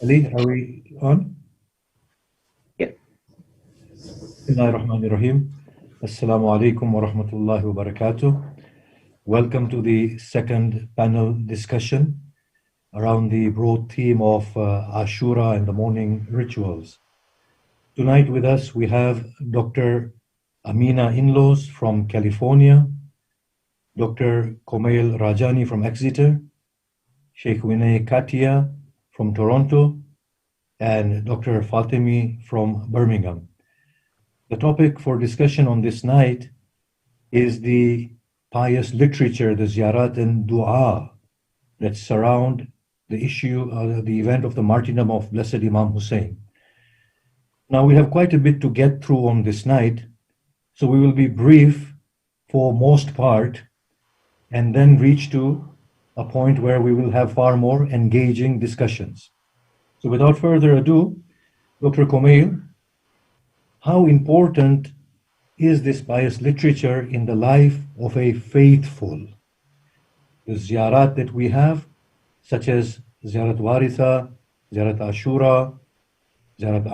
Ali, are we on? Yeah. Bismillahirrahmanirrahim. Assalamu alaikum wa rahmatullahi wa barakatuh. Welcome to the second panel discussion around the broad theme of Ashura and the mourning rituals. Tonight with us we have Dr. Amina Inloes from California, Dr. Komail Rajani from Exeter, Shaykh Vinay Khetia from Toronto, and Dr. Fatemi from Birmingham. The topic for discussion on this night is the pious literature, the Ziyarat and Dua that surround the issue, the event of the martyrdom of Blessed Imam Hussein. Now we have quite a bit to get through on this night, so we will be brief for most part and then reach to a point where we will have far more engaging discussions. So without further ado, Dr. Komail, how important is this pious literature in the life of a faithful? The ziyarat that we have, such as Ziyarat Waritha, Ziyarat Ashura, Ziyarat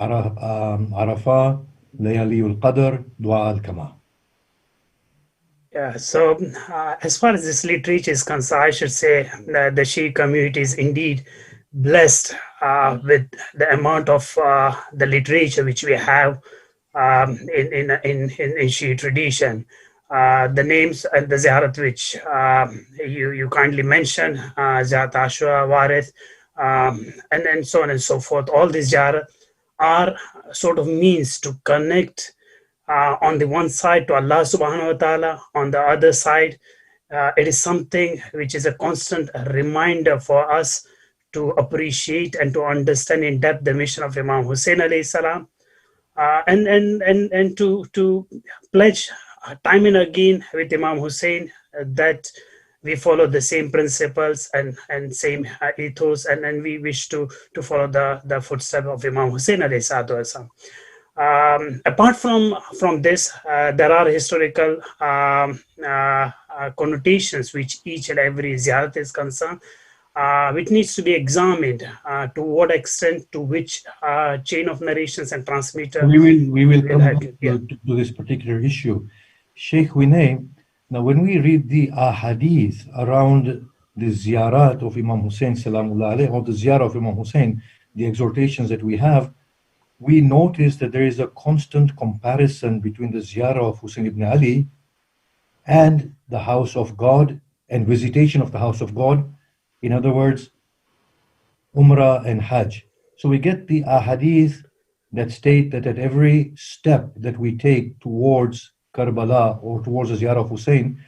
Arafah, Layali al-Qadr, Dua al-Kama. Yeah, so as far as this literature is concerned, I should say that the Shi'i community is indeed blessed with the amount of the literature which we have in Shi'i tradition. The names and the ziyarat which you kindly mentioned, Ziyarat Ashura, Warith, and so on and so forth. All these ziyarat are sort of means to connect on the one side to Allah subhanahu wa ta'ala, on the other side, it is something which is a constant reminder for us to appreciate and to understand in depth the mission of Imam Hussein alayhi salam, and to pledge time and again with Imam Hussein that we follow the same principles and same ethos, and we wish to follow the footsteps of Imam Hussein alayhi salatu. Apart from this, there are historical connotations which each and every ziyarat is concerned, which needs to be examined to what extent, to which chain of narrations and transmitter. We will come back to this particular issue. Shaykh Vinay, now when we read the hadith around the ziyarat of Imam Hussein salamullah alayhi, or the ziyarah of Imam Hussein, the exhortations that we have, we notice that there is a constant comparison between the ziyarah of Hussein ibn Ali and the house of God and visitation of the house of God. In other words, Umrah and Hajj. So we get the ahadith that state that at every step that we take towards Karbala or towards the ziyarah of Hussein,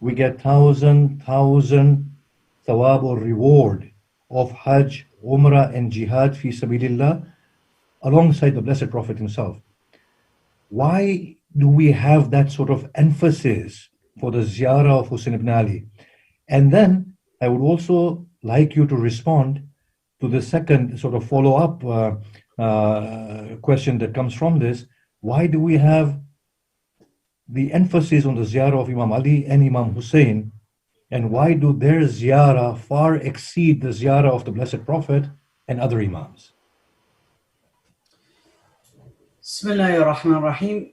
we get 1,000 thawab or reward of Hajj, Umrah and Jihad fi sabilillah, alongside the Blessed Prophet himself. Why do we have that sort of emphasis for the ziyarah of Hussein ibn Ali? And then I would also like you to respond to the second sort of follow-up question that comes from this. Why do we have the emphasis on the ziyarah of Imam Ali and Imam Hussein, and why do their ziyarah far exceed the ziyarah of the Blessed Prophet and other Imams? Bismillahir Rahmanir Rahim.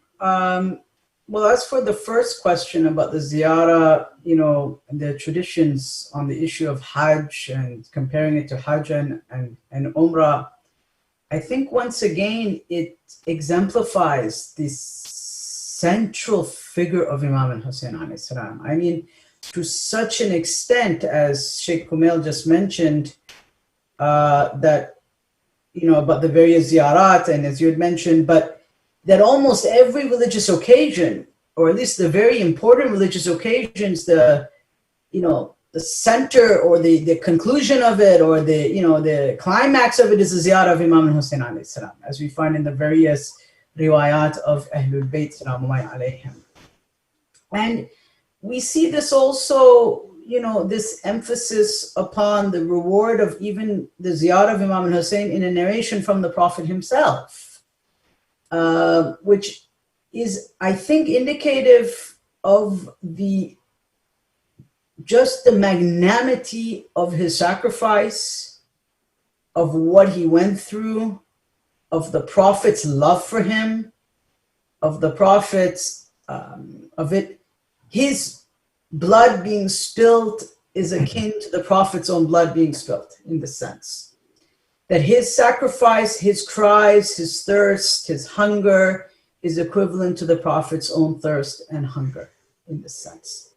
Well, as for the first question about the ziyarah, the traditions on the issue of Hajj and comparing it to Hajj and Umrah, I think once again it exemplifies this central figure of Imam Hussein alayhi salam. I mean, to such an extent, as Sheikh Komail just mentioned, that about the various ziyarat, and as you had mentioned, but that almost every religious occasion, or at least the very important religious occasions, the center or the conclusion of it, or the climax of it is the ziyarah of Imam Hussein alayhi salam, as we find in the various riwayat of Ahlul Bayt salamullahi alayhim. And we see this also, this emphasis upon the reward of even the ziyarah of Imam Hussein in a narration from the Prophet himself, which is, I think, indicative of just the magnanimity of his sacrifice, of what he went through, of the Prophet's love for him, of the Prophet's, his blood being spilled is akin to the Prophet's own blood being spilled, in the sense that his sacrifice, his cries, his thirst, his hunger is equivalent to the Prophet's own thirst and hunger, in this sense.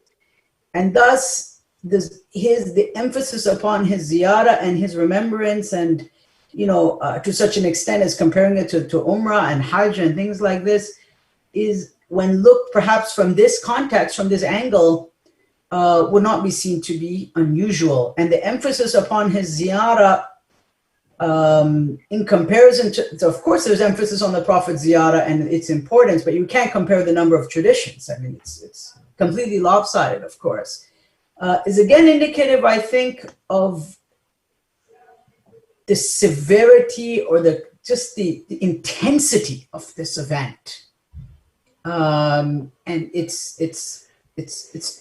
And thus, the emphasis upon his ziyarah and his remembrance, and to such an extent as comparing it to Umrah and Hajj and things like this, is, when looked perhaps from this context, from this angle, would not be seen to be unusual. And the emphasis upon his ziyarah, in comparison to, so of course there's emphasis on the Prophet's ziyarah and its importance, but you can't compare the number of traditions. I mean, it's completely lopsided, of course. Is again indicative, I think, of the severity or the intensity of this event, and its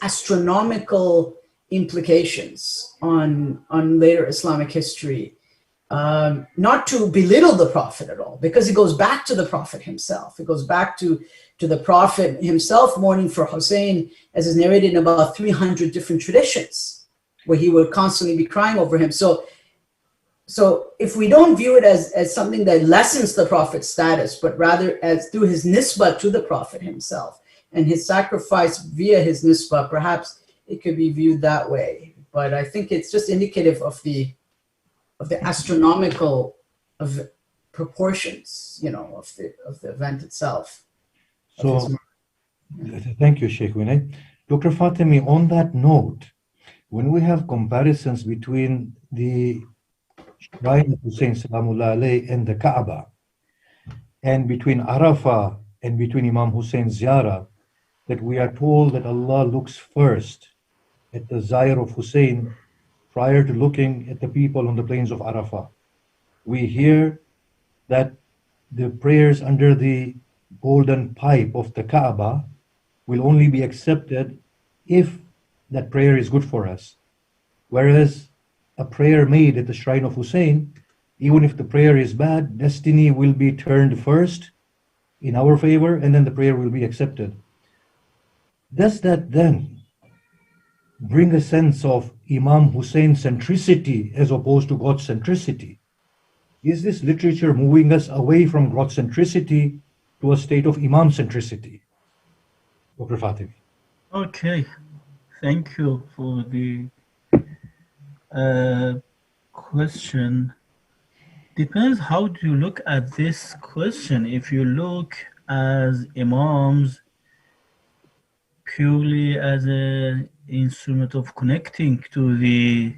astronomical implications on later Islamic history. Not to belittle the Prophet at all, because it goes back to the Prophet himself. It goes back to the Prophet himself mourning for Hussein, as is narrated in about 300 different traditions, where he would constantly be crying over him. So if we don't view it as something that lessens the Prophet's status, but rather as through his nisbah to the Prophet himself and his sacrifice via his nisbah, perhaps it could be viewed that way. But I think it's just indicative of the astronomical proportions, of the event itself. So, thank you, Shaykh Vinay. Dr. Fatemi, on that note, when we have comparisons between the Shrine of Hussein Salamullah alayhi and the Kaaba, and between Arafah and between Imam Hussein's ziyarah, that we are told that Allah looks first at the ziyarah of Hussein prior to looking at the people on the plains of Arafah. We hear that the prayers under the golden pipe of the Kaaba will only be accepted if that prayer is good for us. Whereas a prayer made at the shrine of Hussein, even if the prayer is bad, destiny will be turned first in our favor, and then the prayer will be accepted. Does that then bring a sense of Imam Hussein centricity as opposed to God centricity? Is this literature moving us away from God centricity to a state of Imam centricity? Dr. Fatimi. Okay, thank you for the question. Depends how do you look at this question. If you look as Imams purely as an instrument of connecting to the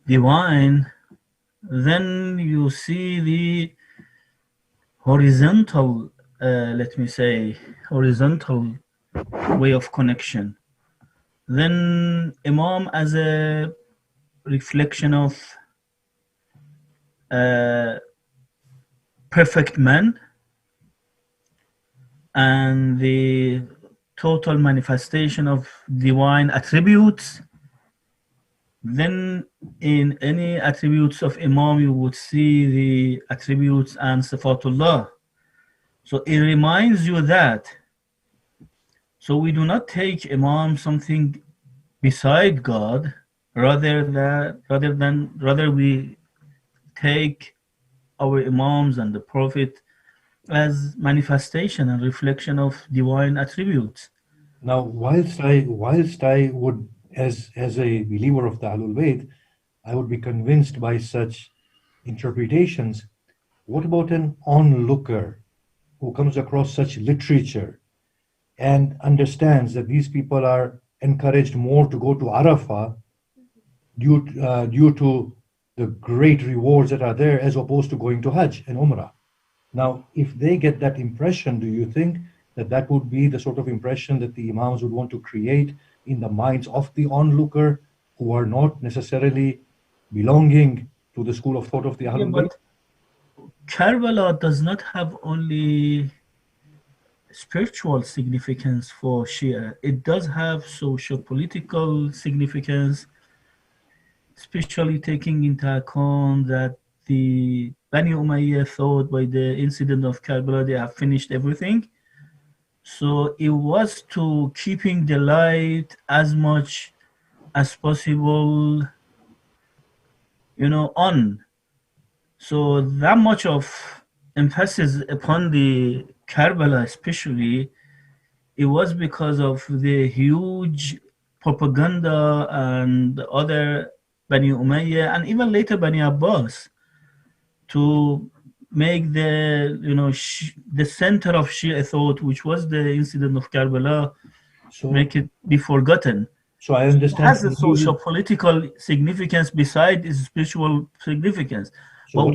divine, then you see the horizontal, horizontal way of connection. Then Imam as a reflection of perfect man and the total manifestation of divine attributes. Then in any attributes of Imam, you would see the attributes and Sifatullah. So it reminds you that. So we do not take Imam something beside God, rather we take our Imams and the Prophet as manifestation and reflection of divine attributes. Now, whilst I would, as a believer of the Ahlul Bayt, I would be convinced by such interpretations, what about an onlooker who comes across such literature and understands that these people are encouraged more to go to Arafah due to the great rewards that are there, as opposed to going to Hajj and Umrah? Now, if they get that impression, do you think that would be the sort of impression that the Imams would want to create in the minds of the onlooker, who are not necessarily belonging to the school of thought of the Ahlul Bayt? Karbala does not have only spiritual significance for Shia. It does have socio-political significance. especially taking into account that the Bani Umayyah thought by the incident of Karbala they have finished everything. So it was to keeping the light as much as possible, on. So that much of emphasis upon the Karbala especially, it was because of the huge propaganda and other Bani Umayyah and even later Bani Abbas to make the center of Shia thought, which was the incident of Karbala, make it be forgotten. So I understand. It has a social political significance beside its spiritual significance. So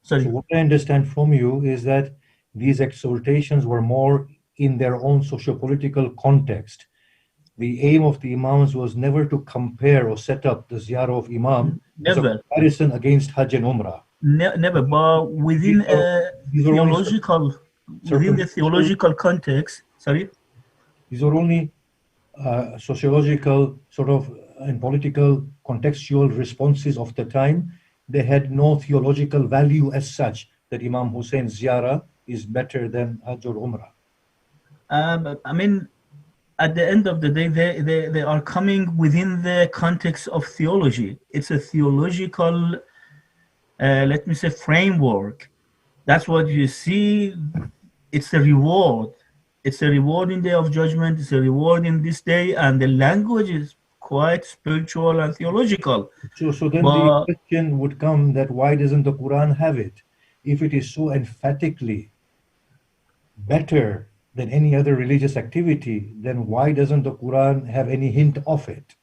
sorry. So what I understand from you is that these exhortations were more in their own socio-political context. The aim of the Imams was never to compare or set up the Ziyarah of Imam as a comparison against Hajj and Umrah. Never, but within the theological context, sorry? These are only sociological sort of and political contextual responses of the time. They had no theological value as such that Imam Hussein's Ziyarah is better than Hajj or Umrah. I mean, at the end of the day, they are coming within the context of theology. It's a theological, let me say, framework. That's what you see. It's a reward. It's a reward in Day of Judgment. It's a reward in this day. And the language is quite spiritual and theological. So then the question would come that why doesn't the Quran have it? If it is so emphatically better than any other religious activity, then why doesn't the Quran have any hint of it?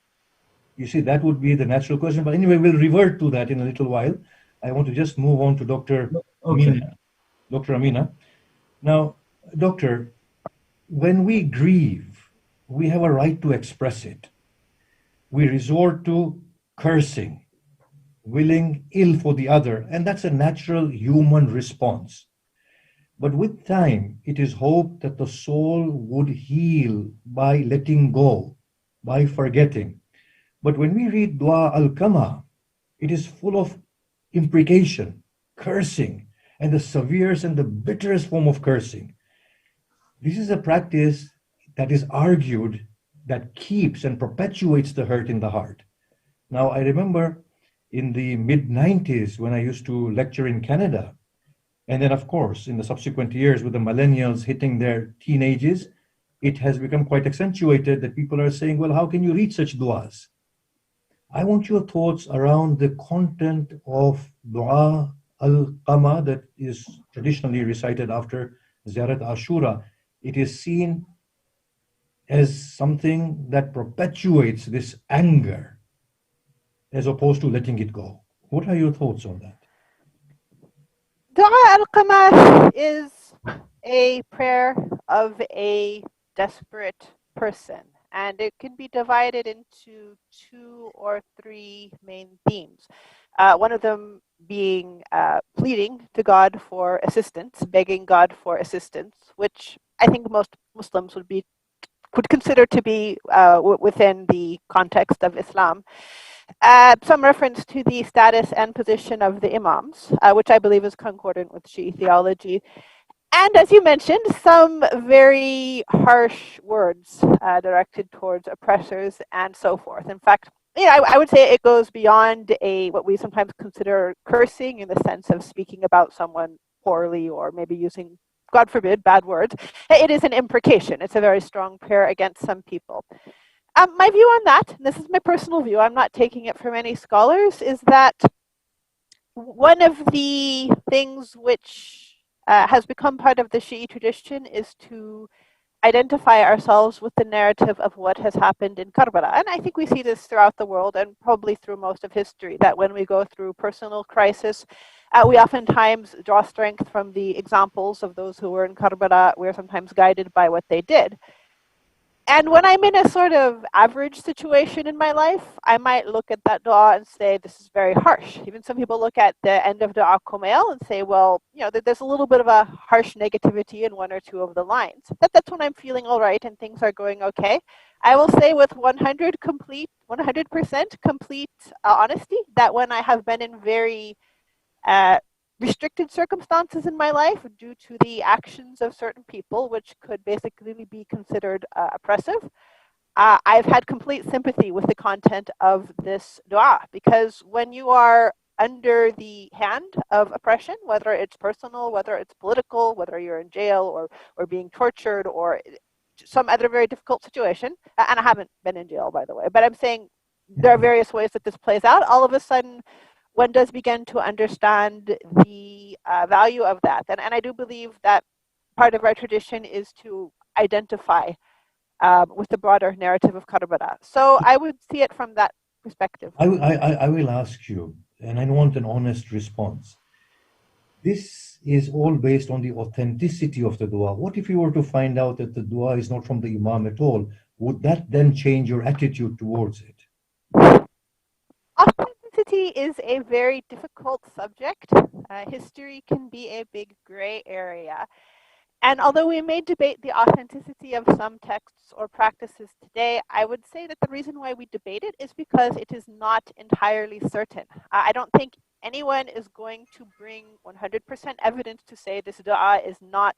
You see, that would be the natural question. But anyway, we'll revert to that in a little while. I want to just move on to Dr. Amina. Dr. Amina. Now, Doctor, when we grieve, we have a right to express it. We resort to cursing, willing ill for the other, and that's a natural human response. But with time, it is hoped that the soul would heal by letting go, by forgetting. But when we read Dua al-Qama, it is full of imprecation, cursing, and the severest and the bitterest form of cursing. This is a practice that is argued that keeps and perpetuates the hurt in the heart. Now, I remember in the mid-90s when I used to lecture in Canada, and then, of course, in the subsequent years with the millennials hitting their teenagers, it has become quite accentuated that people are saying, well, how can you read such du'as? I want your thoughts around the content of Dua al-Qama that is traditionally recited after Ziyarat Ashura. It is seen as something that perpetuates this anger as opposed to letting it go. What are your thoughts on that? Dua al-Qama is a prayer of a desperate person, and it can be divided into 2 or 3 main themes. One of them being pleading to God for assistance, begging God for assistance, which I think most Muslims could consider to be within the context of Islam. Some reference to the status and position of the Imams, which I believe is concordant with Shi'i theology. And as you mentioned, some very harsh words directed towards oppressors and so forth. In fact, I would say it goes beyond what we sometimes consider cursing in the sense of speaking about someone poorly or maybe using, God forbid, bad words. It is an imprecation. It's a very strong prayer against some people. My view on that, and this is my personal view, I'm not taking it from any scholars, is that one of the things which has become part of the Shi'i tradition is to identify ourselves with the narrative of what has happened in Karbala. And I think we see this throughout the world and probably through most of history, that when we go through personal crisis, we oftentimes draw strength from the examples of those who were in Karbala. We're sometimes guided by what they did. And when I'm in a sort of average situation in my life, I might look at that dua and say, this is very harsh. Even some people look at the end of dua kumail and say, well, you know, there's a little bit of a harsh negativity in one or two of the lines. That's when I'm feeling all right and things are going okay. I will say with 100% complete honesty that when I have been in very restricted circumstances in my life due to the actions of certain people, which could basically be considered oppressive, I've had complete sympathy with the content of this dua, because when you are under the hand of oppression, whether it's personal, whether it's political, whether you're in jail or being tortured or some other very difficult situation, and I haven't been in jail, by the way, but I'm saying there are various ways that this plays out. All of a sudden, one does begin to understand the value of that. And I do believe that part of our tradition is to identify with the broader narrative of Karbala. So I would see it from that perspective. I will ask you, and I want an honest response. This is all based on the authenticity of the dua. What if you were to find out that the dua is not from the Imam at all? Would that then change your attitude towards it? Authenticity is a very difficult subject. History can be a big gray area. And although we may debate the authenticity of some texts or practices today, I would say that the reason why we debate it is because it is not entirely certain. I don't think anyone is going to bring 100% evidence to say this dua is not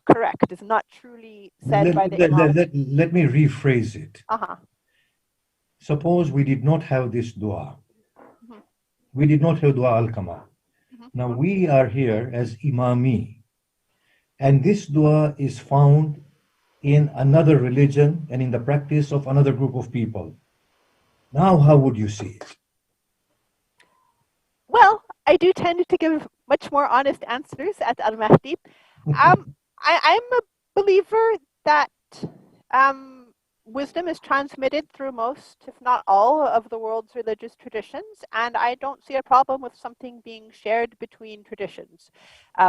correct, is not truly said by the Imam. Let me rephrase it. Uh-huh. Suppose we did not have this dua. Mhm. We did not have dua al-Kama. Mhm. Now we are here as imami, and this dua is found in another religion and in the practice of another group of people. Now, how would you see it? Well, I do tend to give much more honest answers at Al-Mahdi. I'm a believer that wisdom is transmitted through most, if not all, of the world's religious traditions, and I don't see a problem with something being shared between traditions,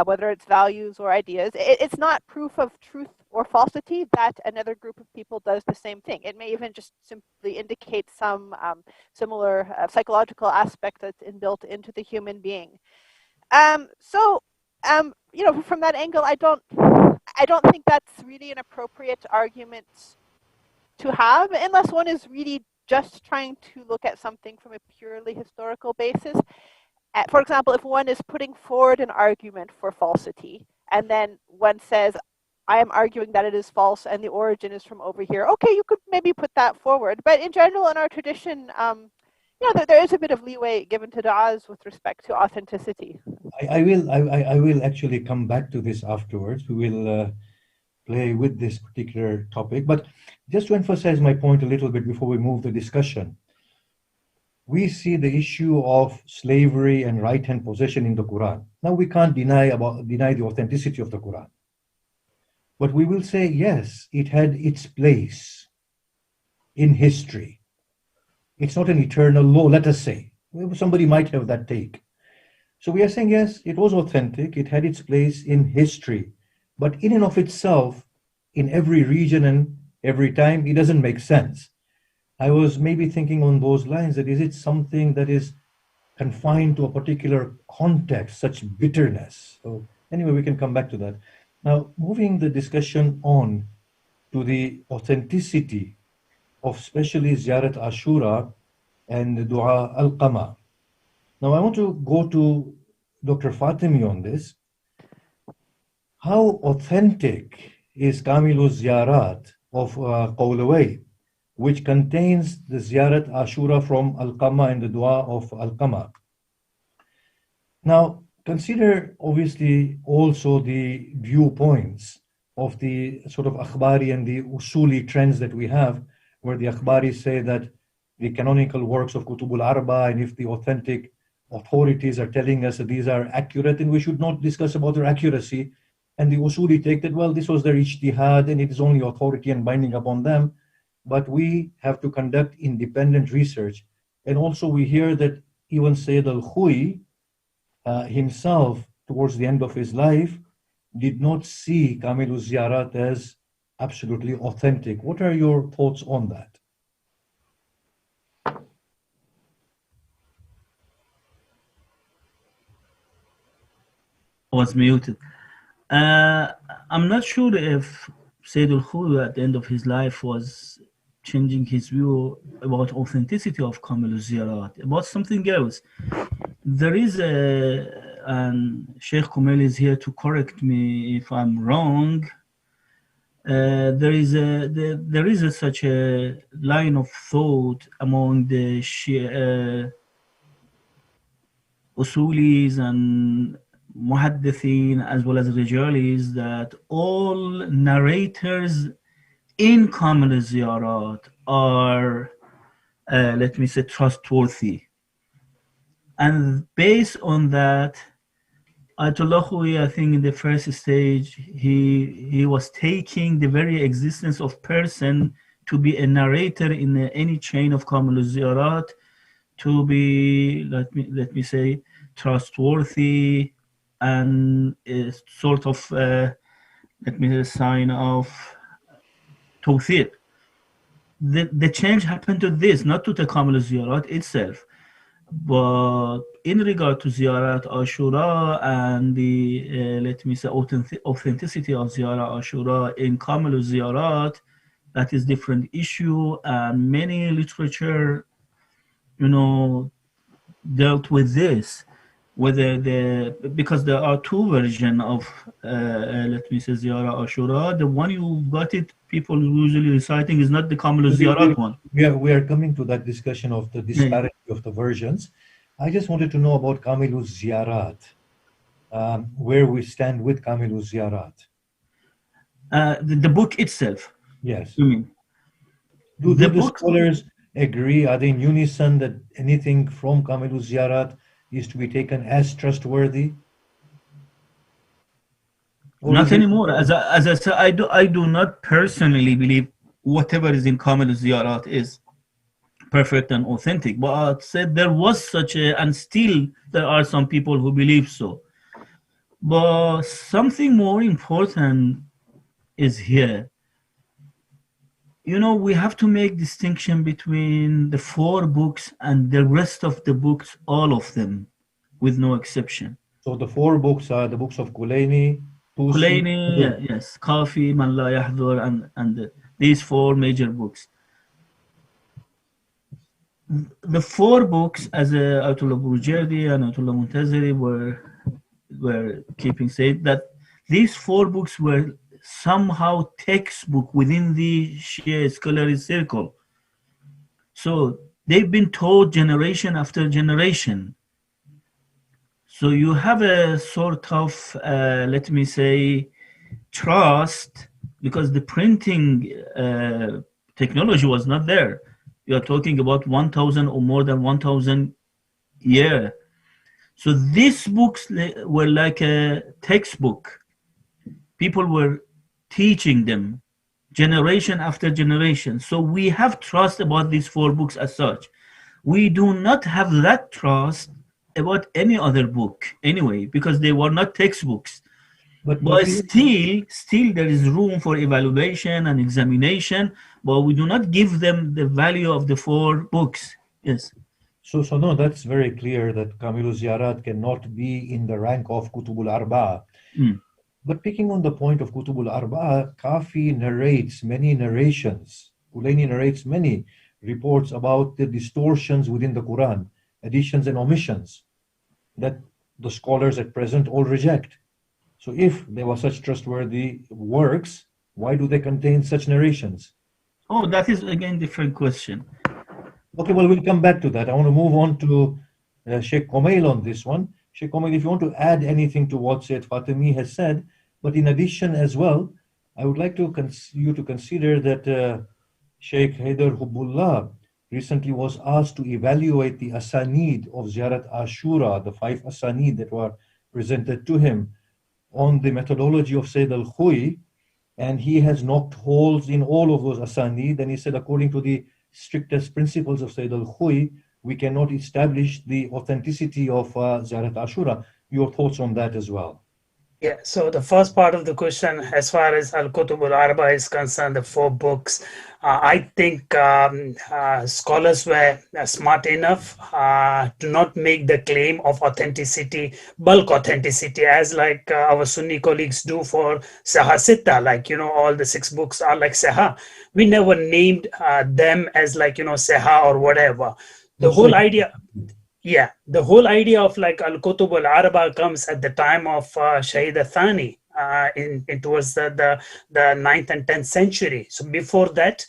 whether it's values or ideas. It's not proof of truth or falsity that another group of people does the same thing. It may even just simply indicate some similar psychological aspect that's inbuilt into the human being. You know, from that angle, I don't think that's really an appropriate argument to have, unless one is really just trying to look at something from a purely historical basis. For example, if one is putting forward an argument for falsity, and then one says, I am arguing that it is false and the origin is from over here. Okay, you could maybe put that forward. But in general, in our tradition, you know, there is a bit of leeway given to du'as with respect to authenticity. I will actually come back to this afterwards. We will play with this particular topic. But just to emphasize my point a little bit before we move the discussion, we see the issue of slavery and right-hand possession in the Quran. Now we can't deny the authenticity of the Quran. But we will say, yes, it had its place in history. It's not an eternal law, let us say. Somebody might have that take. So we are saying, yes, it was authentic. It had its place in history. But in and of itself, in every region and every time, it doesn't make sense. I was maybe thinking on those lines, that is it something that is confined to a particular context, such bitterness? So anyway, we can come back to that. Now, moving the discussion on to the authenticity of especially Ziyarat Ashura and Dua al-Qama. Now, I want to go to Dr. Fatimi on this. How authentic is Kamilu Ziyarat of Qawlaway, which contains the Ziyarat Ashura from al-Qama and the Dua of al-Qama? Now, consider obviously also the viewpoints of the sort of akhbari and the usuli trends that we have, where the akhbari say that the canonical works of Kutubul Arba, and if the authentic authorities are telling us that these are accurate, then we should not discuss about their accuracy. And the usuli take that, well, this was their ijtihad and it is only authority and binding upon them. But we have to conduct independent research. And also we hear that even Sayyid al-Khui himself, towards the end of his life, did not see Kamil al-Ziyarat as absolutely authentic. What are your thoughts on that? Was muted. I'm not sure if Sayyid al-Khoury at the end of his life was changing his view about authenticity of Kamil al-Ziyarat, about something else. There is and Sheikh Kamil is here to correct me if I'm wrong. There is such a line of thought among the Usulis and Muhaddithin as well as Rijalis that all narrators in Kamil al-Ziyarat are, let me say, trustworthy. And based on that, Ayatollah Khoui, I think in the first stage, he was taking the very existence of person to be a narrator in any chain of Kamil al-Ziyarat to be, let me say, trustworthy and a sort of, let me say, sign of tawfiq. The change happened to this, not to the Kamil al-Ziyarat itself. But in regard to Ziyarat Ashura and the, let me say, authenticity of Ziyarat Ashura in Kamil al-Ziyarat, that is different issue, and many literature, dealt with this. Whether because there are two versions of, let me say, Ziyarat Ashura. The one you got it, people usually reciting is not the Kamil al-Ziyarat one. We are coming to that discussion of the disparity of the versions. I just wanted to know about Kamil al-Ziyarat, where we stand with Kamil al-Ziyarat. The book itself. Yes. You mean? Do the scholars agree? Are they in unison that anything from Kamil al-Ziyarat is to be taken as trustworthy? Or not anymore. As I said, I do not personally believe whatever is in Kamil al-Ziyarat is perfect and authentic. But I said there was such a, and still there are some people who believe so. But something more important is here. We have to make distinction between the 4 books and the rest of the books, all of them, with no exception. So the 4 books are the books of Kulaini, Kulaini, yes, Kafi, Man La Yahdhur, and these 4 major books. The 4 books, as Ayatollah Burjardi and Ayatollah Muntaziri were keeping said, that these 4 books were somehow textbook within the Shia scholarly circle. So they've been taught generation after generation. So you have a sort of, let me say, trust, because the printing technology was not there. You are talking about 1,000 or more than 1,000 years. So these books were like a textbook. People were teaching them generation after generation. So we have trust about these 4 books as such. We do not have that trust about any other book anyway, because they were not textbooks. But still there is room for evaluation and examination, but we do not give them the value of the 4 books. Yes. So no, that's very clear that Kamil al-Ziyarat cannot be in the rank of Kutub al-Arba'a. But picking on the point of Kutub al-Arba'a, Kafi narrates many narrations. Kulaini narrates many reports about the distortions within the Quran, additions and omissions that the scholars at present all reject. So if there were such trustworthy works, why do they contain such narrations? Oh, that is again a different question. Okay, well, we'll come back to that. I want to move on to Sheikh Kamil on this one. Sheikh Kamil, if you want to add anything to what Sayyid Fatimi has said, but in addition as well, I would like you to consider that Sheikh Haider Hubbullah recently was asked to evaluate the asanid of Ziyarat Ashura, the 5 asanid that were presented to him, on the methodology of Sayyid al-Khoui, and he has knocked holes in all of those asanid, and he said according to the strictest principles of Sayyid al-Khoui, we cannot establish the authenticity of Ziyarat Ashura. Your thoughts on that as well? Yeah, so the first part of the question, as far as Al-Kutub al-Arba is concerned, the 4 books, I think scholars were smart enough to not make the claim of authenticity, bulk authenticity, as like our Sunni colleagues do for Saha Sitta, like, all the 6 books are like Saha. We never named them as like, Saha or whatever. The whole idea... Yeah, the whole idea of like Al-Kutub al-Arba comes at the time of Shahid al-Thani in towards the 9th and 10th century. So before that,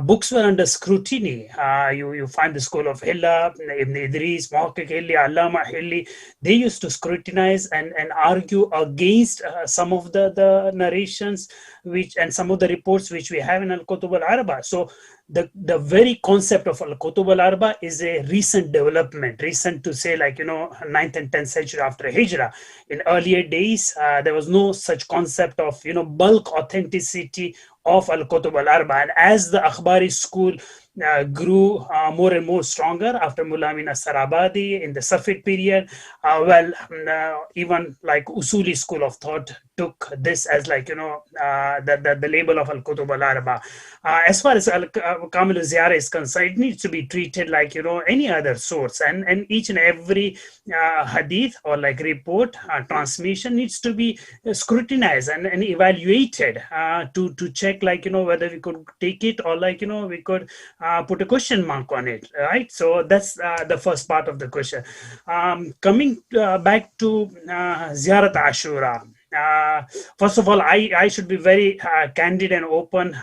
books were under scrutiny. You find the school of Hilla, Ibn Idris, Muhakkik Hilli, Allama Hilli. They used to scrutinize and argue against some of the narrations and some of the reports which we have in Al-Kutub al-Arba. So the very concept of Al-Kutub al-Arba is a recent development, recent to say like, 9th and 10th century after Hijrah. In earlier days, there was no such concept of, bulk authenticity of Al-Kutub al-Arba. And as the Akhbari school grew more and more stronger after Mullah Amina Sarabadi in the Safid period, even like Usuli school of thought took this as like, the label of Al-Kutub al-Arba. As far as Kamil al-Ziyara is concerned, it needs to be treated like, any other source, and each and every hadith or like report, transmission needs to be scrutinized and evaluated to check like, whether we could take it or like, we could put a question mark on it, right? So that's the first part of the question. Coming back to Ziyarat Ashura. First of all, I should be very candid and open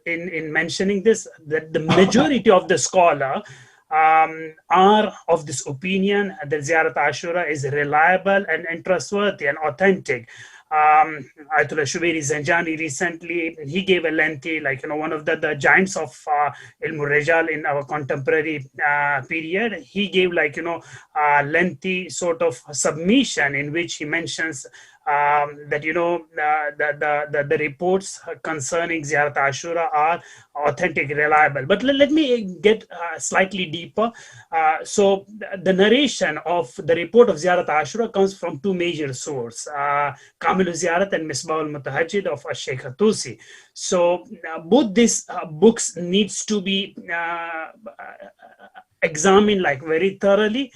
in mentioning this, that the majority of the scholar are of this opinion that Ziyarat Ashura is reliable and trustworthy and authentic. Ayatollah Shubairi Zanjani recently, he gave a lengthy, like, one of the giants of Ilm al-Rijal in our contemporary period. He gave like, lengthy sort of submission in which he mentions that, the reports concerning Ziyarat Ashura are authentic, reliable. But let me get slightly deeper. So the narration of the report of Ziyarat Ashura comes from 2 major sources, Kamil al-Ziyarat and Misbah al-Mutahajjid of Shaykh Tusi. So both these books needs to be examined like very thoroughly,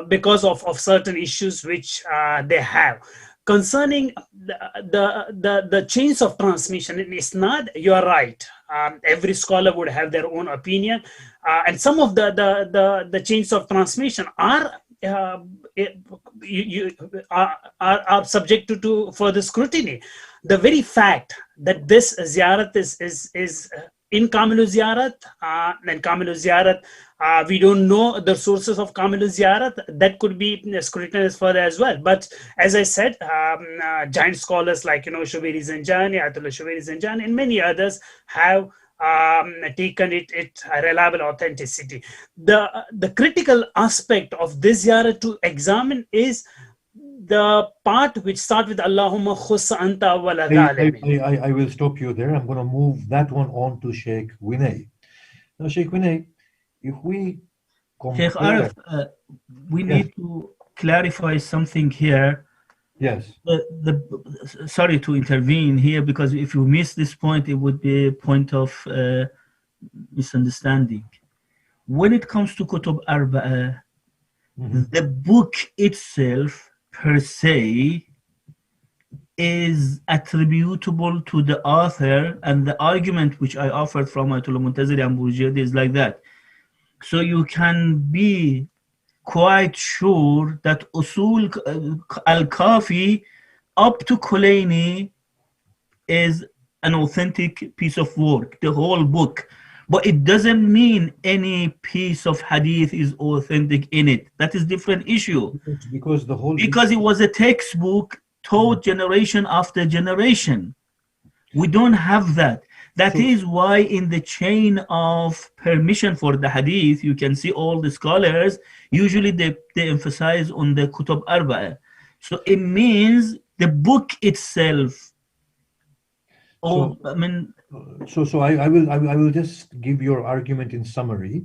because of certain issues which they have. Concerning the chains of transmission, it's not, you are right. Every scholar would have their own opinion, and some of the chains of transmission are subject to further scrutiny. The very fact that this ziyarat is in Kamil al-Ziyarat, and Kamil al-Ziyarat, we don't know the sources of Kamil al-Ziyarat, that could be scrutinized further as well. But as I said, giant scholars like, Shubairi Zanjani, Ayatollah Shubairi Zanjani, and many others have taken it reliable authenticity. The critical aspect of this ziyarat to examine is the part which starts with Allahumma khussa anta wala zalimin. I will stop you there. I'm going to move that one on to Shaykh Vinay. Now, Shaykh Vinay, if we compare... Sheikh Arif, we need to clarify something here. Yes. Sorry to intervene here, because if you miss this point, it would be a point of misunderstanding. When it comes to Kutub Arba'a, the book itself per se is attributable to the author, and the argument which I offered from Ayatollah Muntaziri and Burjadi is like that. So you can be quite sure that Usul al-Kafi up to Kulaini is an authentic piece of work, the whole book. But it doesn't mean any piece of hadith is authentic in it. That is a different issue. Because it was a textbook taught generation after generation. We don't have that. That is why in the chain of permission for the hadith, you can see all the scholars, usually they emphasize on the Kutub Arba'a. So it means the book itself. So I will just give your argument in summary,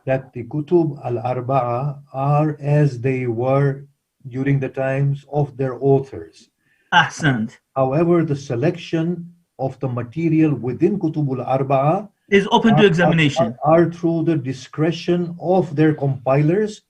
that the Kutub al-Arba'a are as they were during the times of their authors. Ahsant. However, the selection of the material within Kutubul Arba'a Is open to examination. are through the discretion of their compilers,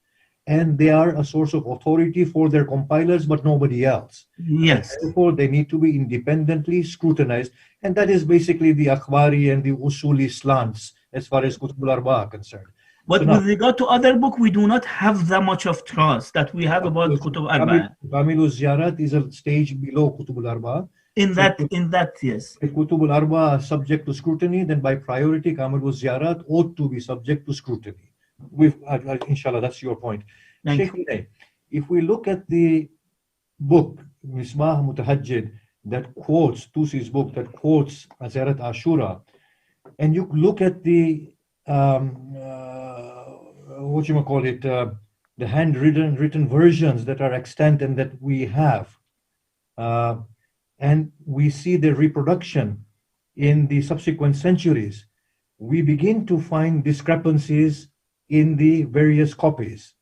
and they are a source of authority for their compilers, but nobody else. Yes. And therefore, they need to be independently scrutinized, and that is basically the akhbari and the usuli slants as far as Kutubul Arba'a are concerned. But So now, with regard to other book, we do not have that much of trust that we have about Kutub Arba'a. Amina Ziyarat is a stage below Kutubul Arba'a. In that, yes. If Kutubul Arba'a are subject to scrutiny, then by priority, Kamil Ziyarat ought to be subject to scrutiny. Inshallah, that's your point. Thank Shaykh Vinay, if we look at the book, Misbah Mutahajjid, that quotes, Tusi's book, that quotes Ziyarat Ashura, and you look at the, the handwritten versions that are extant and that we have, and we see their reproduction in the subsequent centuries, we begin to find discrepancies in the various copies.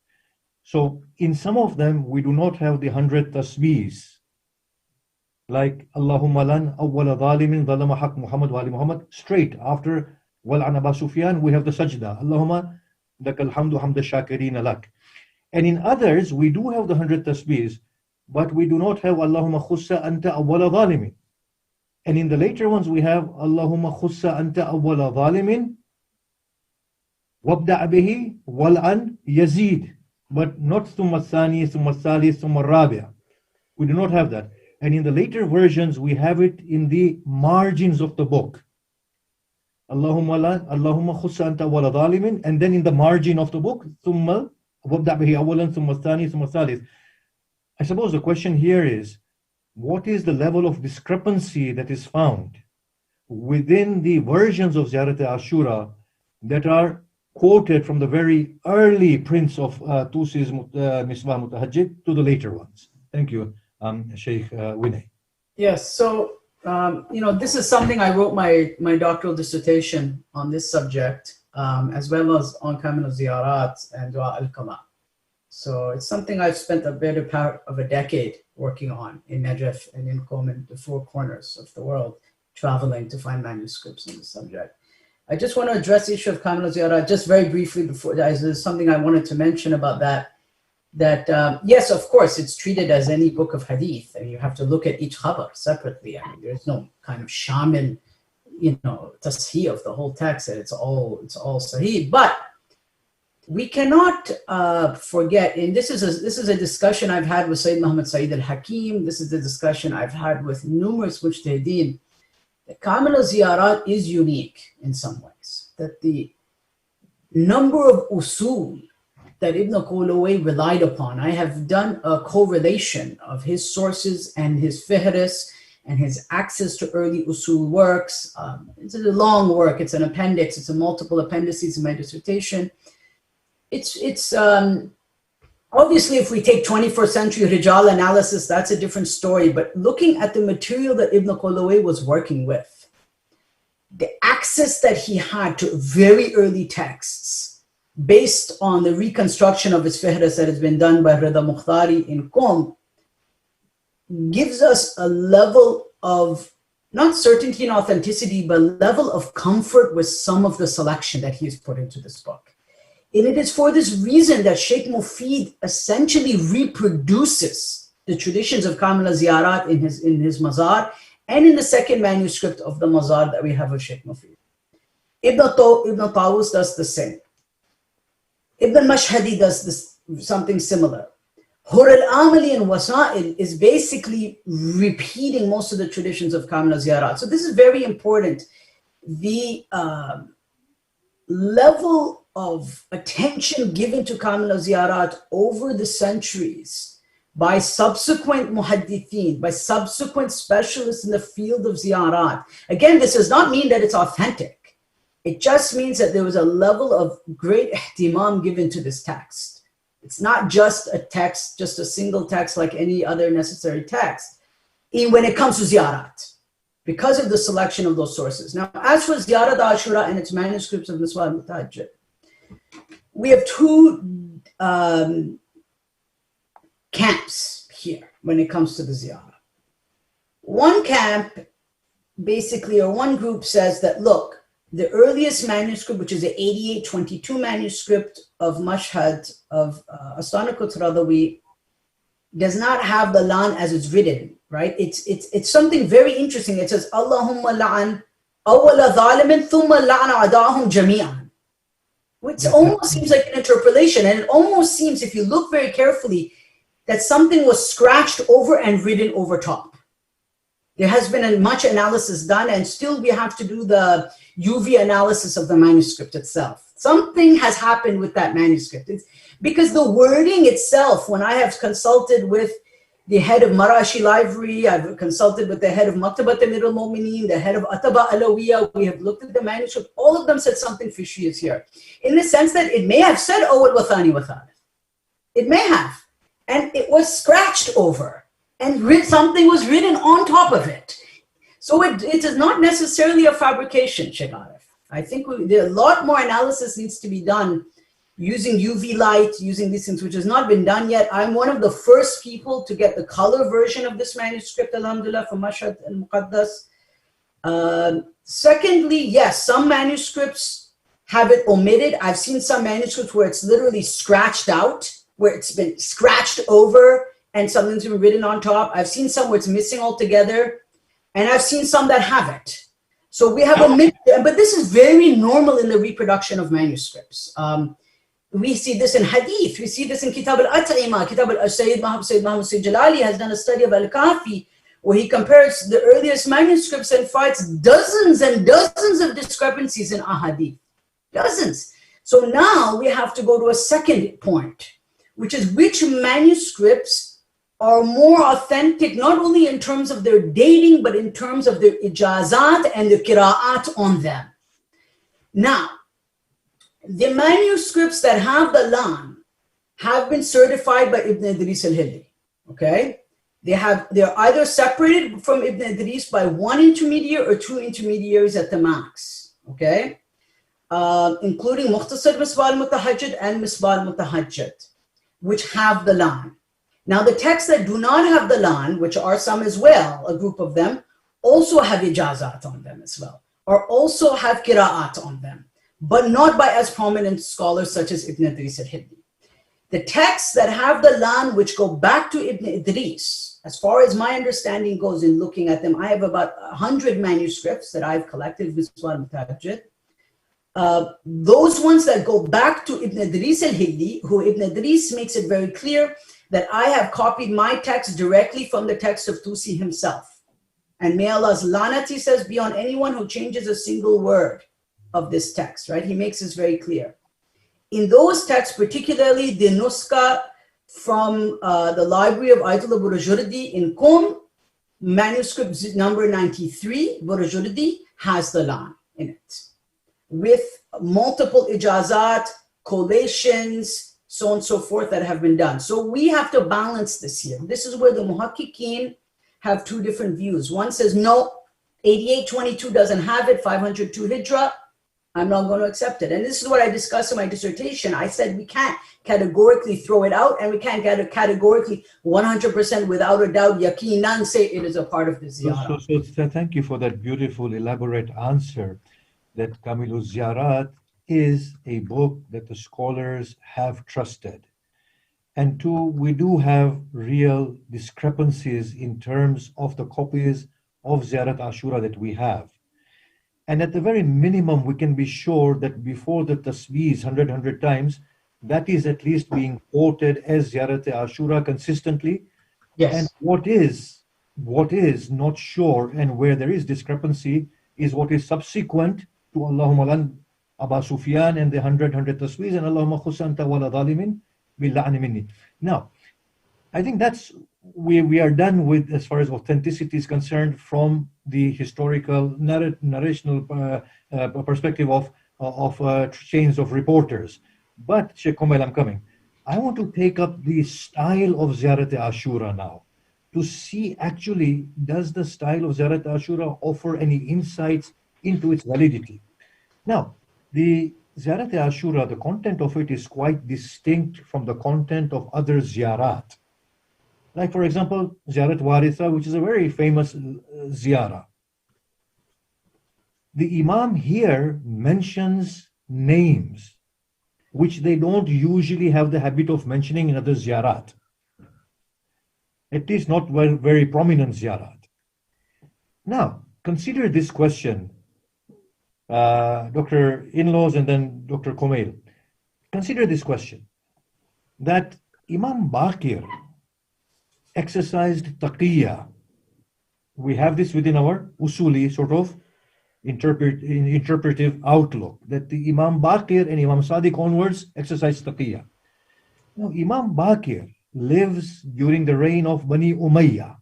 So in some of them, we do not have the 100 tasbihs, like Allahumma lan awwala zalimin zalama haq Muhammad wa ali Muhammad. Straight after wal an Aba Sufyan, we have the sajda, Allahumma lakal hamdu hamda shakirina lak. And in others, we do have the 100 tasbihs, but we do not have Allahumma khussa anta awwala zalimin. And in the later ones, we have Allahumma khussa anta awwala zalimin wabda' bihi wal an yazid, but not thumma thani, thumma thalith, thumma rabi'. We do not have that. And in the later versions, we have it in the margins of the book. Allahumma khussa anta awwala zalimin, and then in the margin of the book, thumma wabda' bihi awwalan, thumma thani, thumma thalith. I suppose the question here is, what is the level of discrepancy that is found within the versions of Ziyarat Ashura that are quoted from the very early prints of Tusi's Misbah Mutahajjid to the later ones? Thank you, Shaykh Vinay. Yes, so this is something I wrote my doctoral dissertation on this subject, as well as on Kamil Ziyarat and Dua al-Kama. So it's something I've spent a better part of a decade working on in Najaf and in Qom and the four corners of the world, traveling to find manuscripts on the subject. I just want to address the issue of Kamil Ziyarat just very briefly before there's something I wanted to mention about that. Yes, of course, it's treated as any book of hadith, and you have to look at each khabar separately. I mean, there's no kind of shamil, tasheeh of the whole text that it's all sahih. But we cannot forget, and this is a discussion I've had with Sayyid Muhammad Saeed al-Hakim. This is a discussion I've had with numerous mujtahideen. The Kamil Ziyarat is unique in some ways. That the number of usul that Ibn Qulaway relied upon, I have done a correlation of his sources and his fihris and his access to early usul works. It's a long work. It's an appendix. It's a multiple appendices in my dissertation. It's obviously, if we take 21st century Rijal analysis, that's a different story. But looking at the material that Ibn Qulaway was working with, the access that he had to very early texts based on the reconstruction of his fihris that has been done by Rida Mukhtari in Qom, gives us a level of, not certainty and authenticity, but level of comfort with some of the selection that he has put into this book. And it is for this reason that Sheikh Mufid essentially reproduces the traditions of Kamil Ziyarat in his Mazar and in the second manuscript of the Mazar that we have of Sheikh Mufid. Ibn Tawus does the same. Ibn Mashhadi does this, something similar. Hur al-Amali and Wasa'il is basically repeating most of the traditions of Kamil Ziyarat. So this is very important. The level of attention given to Kamil Ziyarat over the centuries by subsequent muhaddithin, by subsequent specialists in the field of ziyarat. Again, this does not mean that it's authentic. It just means that there was a level of great ihtimam given to this text. It's not just a text, just a single text like any other necessary text, when it comes to ziyarat, because of the selection of those sources. Now, as for Ziyarat Ashura and its manuscripts of Misbah Mutahajjid, we have two camps here when it comes to the Ziyarah. One camp basically, or one group says that, look, the earliest manuscript, which is the 8822 manuscript of Mashhad of Asana Qutradawi, does not have the lan as it's written, right? It's something very interesting. It says, Allahumma la'an awwala zalimin thumma la'ana adahum jami'an. Which almost seems like an interpolation, and it almost seems, if you look very carefully, that something was scratched over and written over top. There has been much analysis done, and still we have to do the UV analysis of the manuscript itself. Something has happened with that manuscript. It's because the wording itself, when I have consulted with the head of Marashi Library, I've consulted with the head of Maktabat al Mu'mineen, the head of Ataba Alawiya, we have looked at the manuscript, all of them said something fishy is here. In the sense that it may have said Awal Wathani Wathalith. It may have. And it was scratched over. And something was written on top of it. So it is not necessarily a fabrication, Sheikh Arif. I think a lot more analysis needs to be done using UV light, using these things, which has not been done yet. I'm one of the first people to get the color version of this manuscript, alhamdulillah, from Mashhad al-Muqaddas. Secondly, yes, some manuscripts have it omitted. I've seen some manuscripts where it's literally scratched out, where it's been scratched over and something's been written on top. I've seen some where it's missing altogether, and I've seen some that have it. So we have a mixture, but this is very normal in the reproduction of manuscripts. We see this in hadith, we see this in Kitab al-At'imah. Sayyid Muhammad Sayyid Jalali has done a study of al-Kafi, where he compares the earliest manuscripts and finds dozens and dozens of discrepancies in ahadith. Dozens. So now we have to go to a second point, which is which manuscripts are more authentic, not only in terms of their dating, but in terms of their ijazat and the qira'at on them. Now, the manuscripts that have the lan have been certified by Ibn Idris al-Hilli, okay? They're either separated from Ibn Idris by one intermediary or two intermediaries at the max, okay? Including Mukhtasar Misbah al-Mutahajjid and Misbah al-Mutahajjid, which have the lan. Now, the texts that do not have the lan, which are some as well, a group of them, also have ijazat on them as well, or also have qira'at on them, but not by as prominent scholars such as Ibn Idris al-Hilli. The texts that have the lan, which go back to Ibn Idris, as far as my understanding goes in looking at them, I have about 100 manuscripts that I've collected with Misbah al-Mutahajjid. Those ones that go back to Ibn Idris al-Hilli, who Ibn Idris makes it very clear that I have copied my text directly from the text of Tusi himself. And may Allah's lanat, he says, be on anyone who changes a single word of this text, right? He makes this very clear. In those texts, particularly the Nuska from the Library of Ayatollah Burujurdi in Qom, manuscript number 93, Burujurdi has the lan in it, with multiple ijazat, collations, so on and so forth that have been done. So we have to balance this here. This is where the muhakkikeen have two different views. One says, no, 8822 doesn't have it, 502 Hijra, I'm not going to accept it. And this is what I discussed in my dissertation. I said we can't categorically throw it out, and we can't categorically 100% without a doubt, yaqinan, say it is a part of the Ziyarah. So thank you for that beautiful, elaborate answer, that Kamilu Ziyarat is a book that the scholars have trusted. And two, we do have real discrepancies in terms of the copies of Ziyarat Ashura that we have. And at the very minimum, we can be sure that before the tasweez 100 times, that is at least being quoted as Ziyarat Ashura consistently. Yes. And what is not sure and where there is discrepancy is what is subsequent to Allahumma lan Aba Sufyan and the 100 tasweez and Allahumma khusanta wala dhalimin billa'ani minni. Now, I think that's we are done with as far as authenticity is concerned from the historical narrational perspective of chains of reporters. But Sheikh Kumail, I'm coming. I want to take up the style of Ziyarat Ashura now to see actually does the style of Ziyarat Ashura offer any insights into its validity. Now, the Ziyarat Ashura, the content of it is quite distinct from the content of other ziyarat. Like, for example, Ziyarat Waritha, which is a very famous ziyarah. The Imam here mentions names which they don't usually have the habit of mentioning in other ziyarat. At least not very prominent ziyarat. Now, consider this question, Dr. Inloes and then Dr. Kumail. Consider this question, that Imam Baqir exercised taqiyya. We have this within our usuli sort of interpretive outlook, that the Imam Baqir and Imam Sadiq onwards exercised taqiyya. Now, Imam Baqir lives during the reign of Bani Umayyah,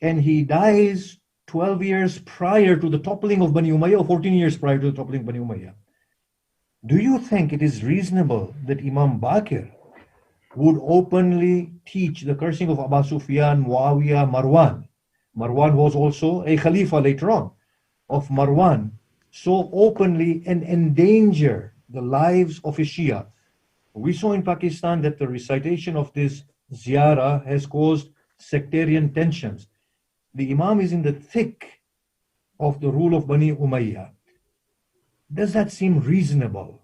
and he dies 12 years prior to the toppling of Bani Umayyah, or 14 years prior to the toppling of Bani Umayyah. Do you think it is reasonable that Imam Baqir would openly teach the cursing of Abu Sufyan, Muawiyah, Marwan? Marwan was also a Khalifa later on of Marwan, so openly, and endanger the lives of a Shia. We saw in Pakistan that the recitation of this ziyarah has caused sectarian tensions. The Imam is in the thick of the rule of Bani Umayyah. Does that seem reasonable?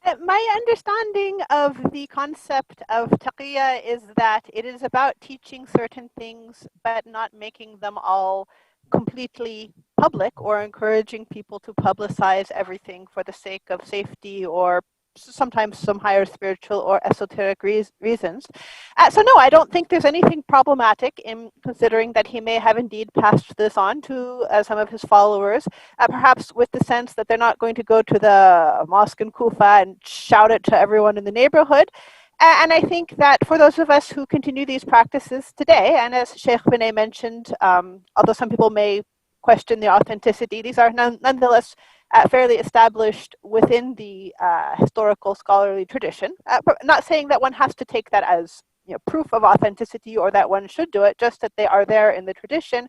My understanding of the concept of taqiyya is that it is about teaching certain things but not making them all completely public or encouraging people to publicize everything for the sake of safety or sometimes some higher spiritual or esoteric reasons. So no, I don't think there's anything problematic in considering that he may have indeed passed this on to some of his followers, perhaps with the sense that they're not going to go to the mosque in Kufa and shout it to everyone in the neighborhood. And I think that for those of us who continue these practices today, and as Shaykh Vinay mentioned, although some people may question the authenticity, these are nonetheless fairly established within the historical scholarly tradition. Not saying that one has to take that as proof of authenticity or that one should do it, just that they are there in the tradition.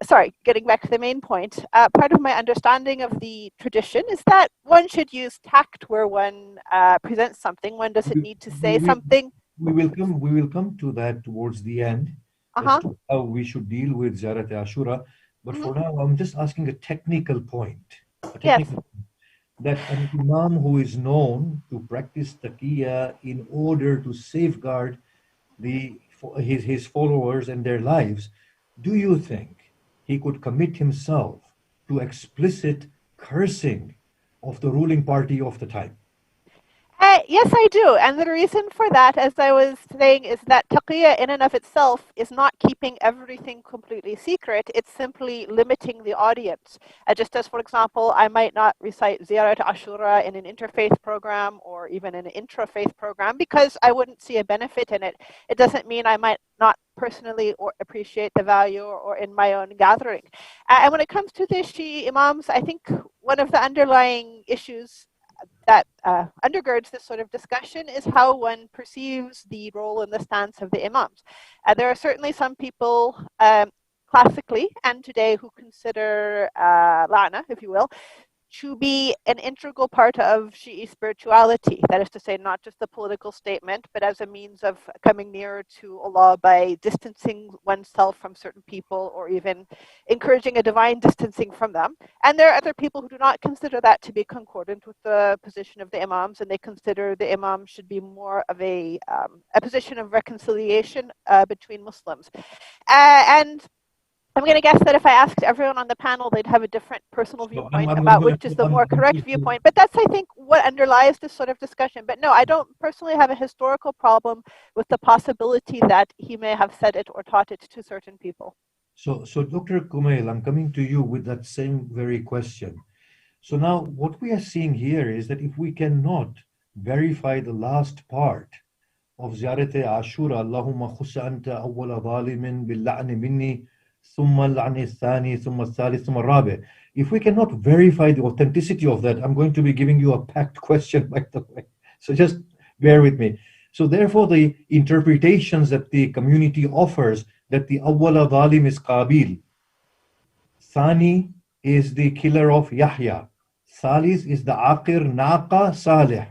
Sorry, getting back to the main point, part of my understanding of the tradition is that one should use tact where one presents something. One doesn't need to say something. We will come to that towards the end, as to how we should deal with Ziyarat Ashura. But for now, I'm just asking a technical point. That an Imam who is known to practice taqiyya in order to safeguard his followers and their lives, do you think he could commit himself to explicit cursing of the ruling party of the time? Yes, I do. And the reason for that, as I was saying, is that taqiyya in and of itself is not keeping everything completely secret. It's simply limiting the audience. Just as, for example, I might not recite Ziyarat Ashura in an interfaith program or even in an intra-faith program because I wouldn't see a benefit in it. It doesn't mean I might not personally or appreciate the value or in my own gathering. And when it comes to the Shi'i Imams, I think one of the underlying issues that undergirds this sort of discussion is how one perceives the role and the stance of the imams. There are certainly some people classically and today who consider la'na, if you will, to be an integral part of Shi'i spirituality. That is to say, not just a political statement, but as a means of coming nearer to Allah by distancing oneself from certain people or even encouraging a divine distancing from them. And there are other people who do not consider that to be concordant with the position of the imams, and they consider the imam should be more of a position of reconciliation between Muslims. And I'm going to guess that if I asked everyone on the panel, they'd have a different personal viewpoint about which is the more correct viewpoint. But that's, I think, what underlies this sort of discussion. But no, I don't personally have a historical problem with the possibility that he may have said it or taught it to certain people. So Dr. Kumail, I'm coming to you with that same very question. So now what we are seeing here is that if we cannot verify the last part of Ziyarat Ashura, Allahumma khussa anta awwala zalimin bil-la'ni minni, if we cannot verify the authenticity of that, I'm going to be giving you a packed question, by the way. So just bear with me. So therefore, the interpretations that the community offers, that the awwala zalim is Qabil, Thani is the killer of Yahya, Salis is the Aqir Naqa Salih,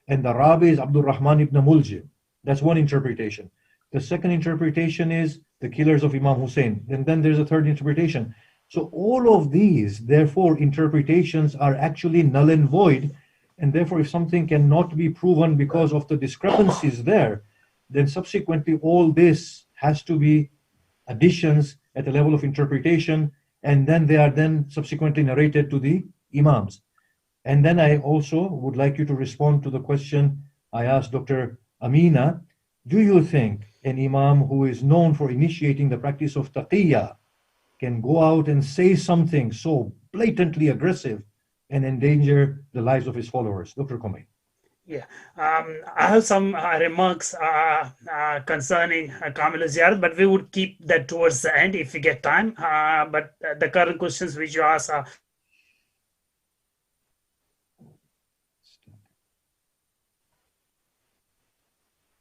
and the Rabi is Abdul Rahman ibn Muljim. That's one interpretation. The second interpretation is the killers of Imam Hussein. And then there's a third interpretation. So all of these, therefore, interpretations are actually null and void. And therefore, if something cannot be proven because of the discrepancies there, then subsequently all this has to be additions at the level of interpretation, and then they are then subsequently narrated to the Imams. And then I also would like you to respond to the question I asked Dr. Amina. Do you think an Imam who is known for initiating the practice of taqiyya can go out and say something so blatantly aggressive and endanger the lives of his followers? Dr. Komay. Yeah, I have some remarks concerning Kamil Ziyarat, but we would keep that towards the end if we get time. But the current questions which you ask are...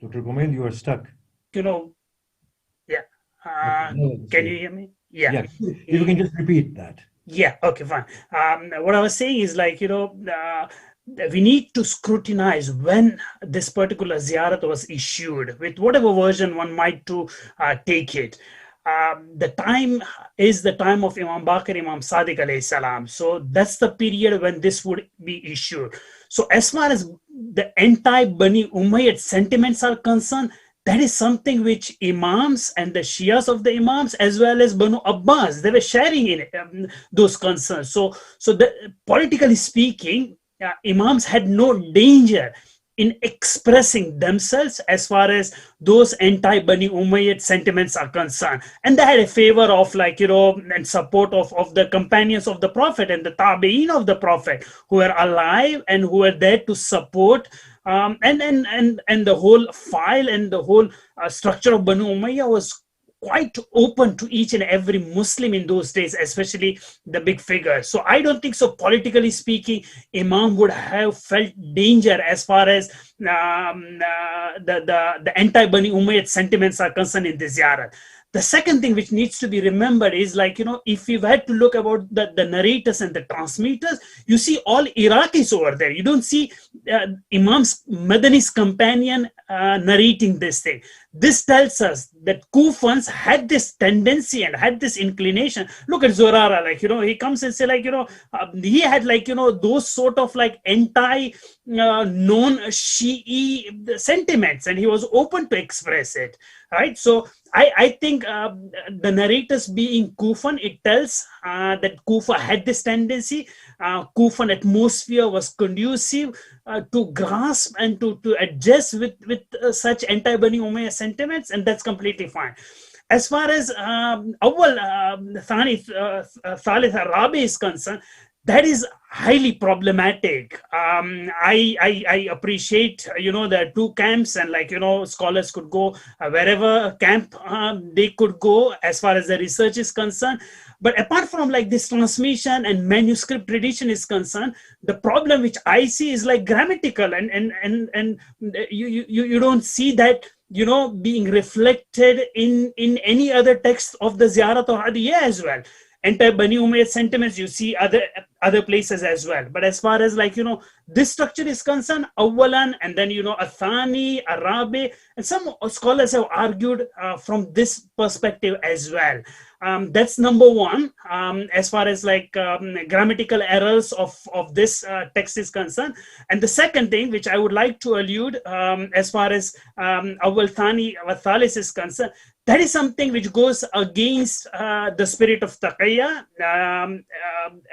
Dr. Komay, you are stuck. Yeah. Can you hear me? Yeah. If you can just repeat that. Yeah, okay, fine. What I was saying is we need to scrutinize when this particular ziyarat was issued, with whatever version one might to take it. The time is the time of Imam Baqir, Imam Sadiq alayhi salam. So that's the period when this would be issued. So as far as the anti-Bani Umayyad sentiments are concerned, that is something which Imams and the Shias of the Imams as well as Banu Abbas, they were sharing in it, those concerns. So politically speaking, Imams had no danger in expressing themselves as far as those anti-Bani Umayyad sentiments are concerned. And they had a favor of and support of the companions of the Prophet and the tabi'een of the Prophet who were alive and who were there to support and the whole file and the whole structure of Banu Umayyah was quite open to each and every Muslim in those days, especially the big figures. So I don't think so, politically speaking, Imam would have felt danger as far as the anti-Bani Umayyad sentiments are concerned in the ziyarat. The second thing which needs to be remembered is if you had to look about the narrators and the transmitters, you see all Iraqis over there. You don't see Imam's Madani's companion narrating this thing. This tells us that Kufans had this tendency and had this inclination. Look at Zurara, he comes and say he had those sort of anti-known Shi'i sentiments, and he was open to express it, right? So I think the narrators being Kufan, it tells that Kufa had this tendency. Kufan atmosphere was conducive to grasp and to adjust with such anti-Bani Umayyah sentiments, and that's completely fine. As far as Awwal, Thani, Thalith, Rabi is concerned, that is highly problematic. I appreciate, there are two camps, and scholars could go wherever camp they could go as far as the research is concerned. But apart from this transmission and manuscript tradition is concerned, the problem which I see is grammatical, and you don't see that being reflected in any other text of the Ziyarat or Hadiyah as well. Anti-Bani Umayyad sentiments you see other places as well. But as far as this structure is concerned, Awwalan, and then Athani, Arabi, and some scholars have argued from this perspective as well. That's number one, as far as grammatical errors of this text is concerned. And the second thing which I would like to allude, as far as Awwal, Thani, Thalis is concerned, that is something which goes against the spirit of taqiyya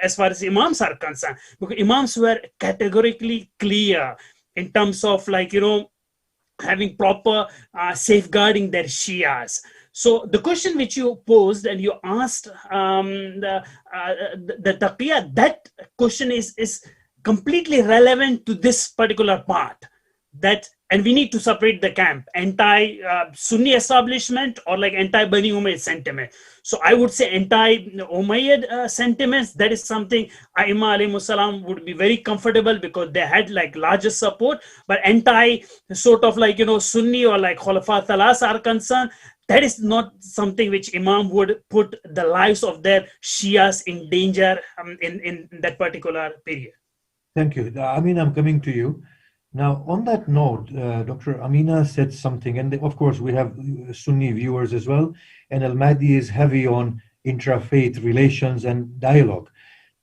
as far as Imams are concerned, because Imams were categorically clear in terms of having proper safeguarding their Shias. So the question which you posed and you asked the taqiyya, that question is completely relevant to this particular part. And we need to separate the camp, anti-Sunni establishment or anti-Bani Umayyad sentiment. So I would say anti-Umayyad sentiments, that is something Aimma alayhimus salam would be very comfortable because they had larger support. But anti sort of Sunni or Khulafa Thalas are concerned, that is not something which Imam would put the lives of their Shias in danger in that particular period. Thank you. I mean, I'm coming to you. Now, on that note, Dr. Amina said something, and of course we have Sunni viewers as well, and Al-Mahdi is heavy on intra-faith relations and dialogue.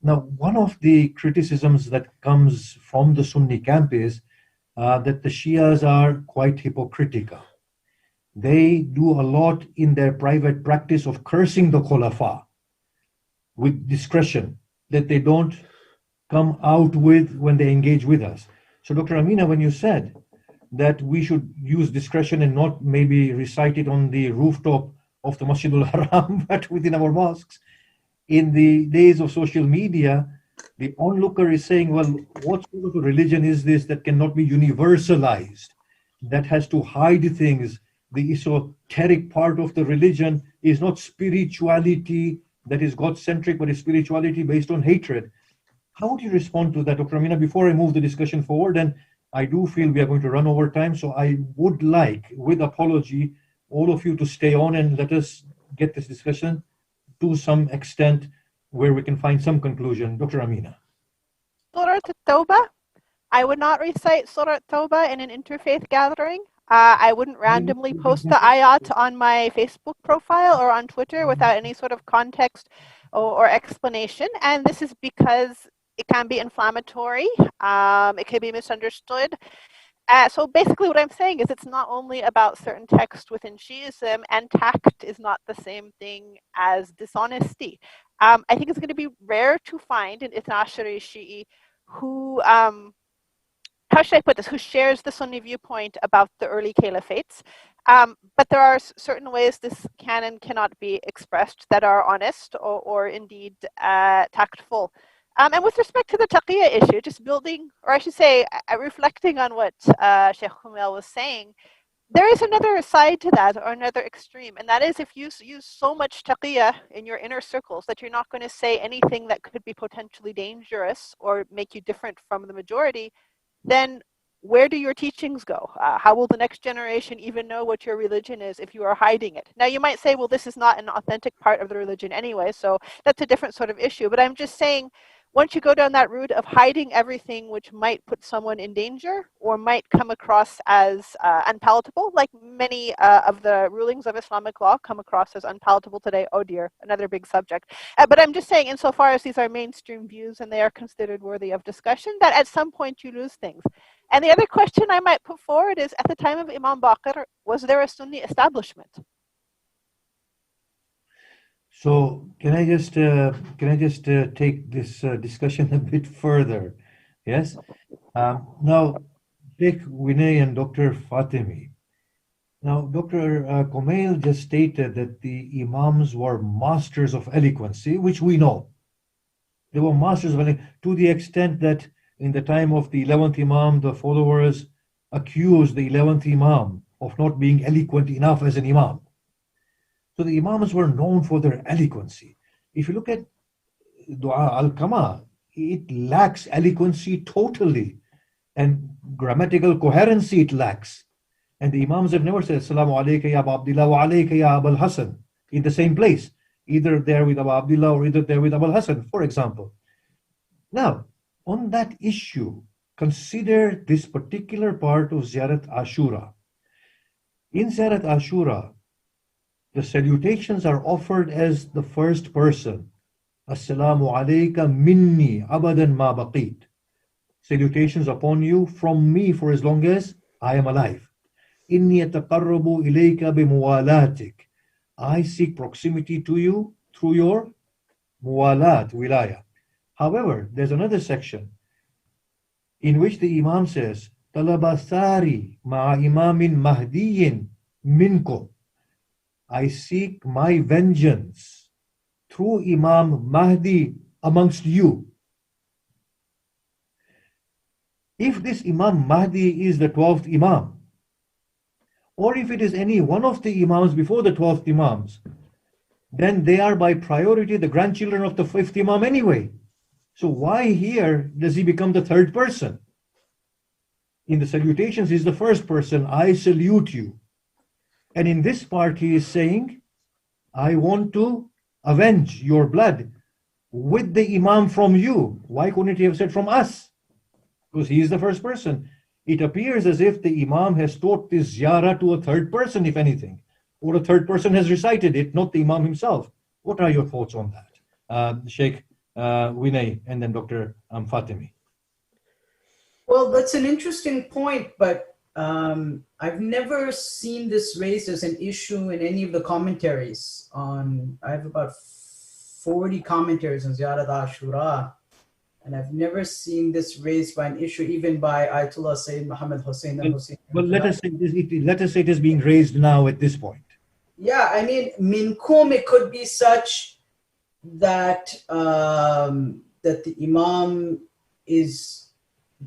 Now, one of the criticisms that comes from the Sunni camp is that the Shias are quite hypocritical. They do a lot in their private practice of cursing the Khulafa with discretion that they don't come out with when they engage with us. So, Dr. Amina, when you said that we should use discretion and not maybe recite it on the rooftop of the Masjid al-Haram, but within our mosques, in the days of social media, the onlooker is saying, well, what sort of a religion is this that cannot be universalized, that has to hide things? The esoteric part of the religion is not spirituality that is God-centric, but is spirituality based on hatred. How would you respond to that, Dr. Amina, before I move the discussion forward? And I do feel we are going to run over time, so I would like, with apology, all of you to stay on and let us get this discussion to some extent where we can find some conclusion. Dr. Amina. Surah At-Tawbah. I would not recite Surah At-Tawbah in an interfaith gathering. I wouldn't randomly post the ayat on my Facebook profile or on Twitter without any sort of context or explanation. And this is because it can be inflammatory. It can be misunderstood. So basically what I'm saying is it's not only about certain texts within Shi'ism, and tact is not the same thing as dishonesty. I think it's going to be rare to find an Ithna-Ashari Shi'i who, how should I put this, who shares the Sunni viewpoint about the early caliphates. But there are certain ways this can and cannot be expressed that are honest or indeed tactful. And with respect to the taqiyya issue, just building, or I should say, reflecting on what Shaykh Humail was saying, there is another side to that, or another extreme, and that is if you use so much taqiyya in your inner circles that you're not going to say anything that could be potentially dangerous or make you different from the majority, then where do your teachings go? How will the next generation even know what your religion is if you are hiding it? Now, you might say, well, this is not an authentic part of the religion anyway, so that's a different sort of issue. But I'm just saying, once you go down that route of hiding everything which might put someone in danger or might come across as unpalatable, like many of the rulings of Islamic law come across as unpalatable today. Oh dear, another big subject. But I'm just saying, insofar as these are mainstream views and they are considered worthy of discussion, that at some point you lose things. And the other question I might put forward is, at the time of Imam Baqir, was there a Sunni establishment? So can I just take this discussion a bit further? Yes. Now, Sheikh Vinay and Dr. Fatemi. Now, Dr. Kumail just stated that the Imams were masters of eloquence, which we know. They were masters of eloquence to the extent that in the time of the 11th Imam, the followers accused the 11th Imam of not being eloquent enough as an Imam. So the Imams were known for their eloquency. If you look at Dua al-Kama, it lacks eloquency totally, and grammatical coherency it lacks. And the Imams have never said, Assalamu alayka ya Abu Abdullah wa alayka ya Abul Hasan, in the same place, either there with Abu Abdullah or either there with Abul Hasan, for example. Now, on that issue, consider this particular part of Ziyarat Ashura. In Ziyarat Ashura, the salutations are offered as the first person. Assalamu alayka minni abadan ma baqit. Salutations upon you from me for as long as I am alive. Inni ataqarrabu ilayka bimuwalatik. I seek proximity to you through your muwalat, wilaya. However, there's another section in which the Imam says, Talabasari ma'a imamin mahdiyin minkum. I seek my vengeance through Imam Mahdi amongst you. If this Imam Mahdi is the 12th Imam, or if it is any one of the Imams before the 12th Imams, then they are by priority the grandchildren of the 5th Imam anyway. So why here does he become the third person? In the salutations, he's the first person, I salute you. And in this part, he is saying, I want to avenge your blood with the Imam from you. Why couldn't he have said from us? Because he is the first person. It appears as if the Imam has taught this ziyarah to a third person, if anything, or a third person has recited it, not the Imam himself. What are your thoughts on that? Shaykh Vinay and then Dr. Fatimi. Well, that's an interesting point, but I've never seen this raised as an issue in any of the commentaries on, I have about 40 commentaries on Ziyarat Ashura, and I've never seen this raised by an issue, even by Ayatollah Sayyid Muhammad Hussein al-Hussein. Well, let us say it is being raised now at this point. Yeah, I mean, minkum, it could be such that that the Imam is,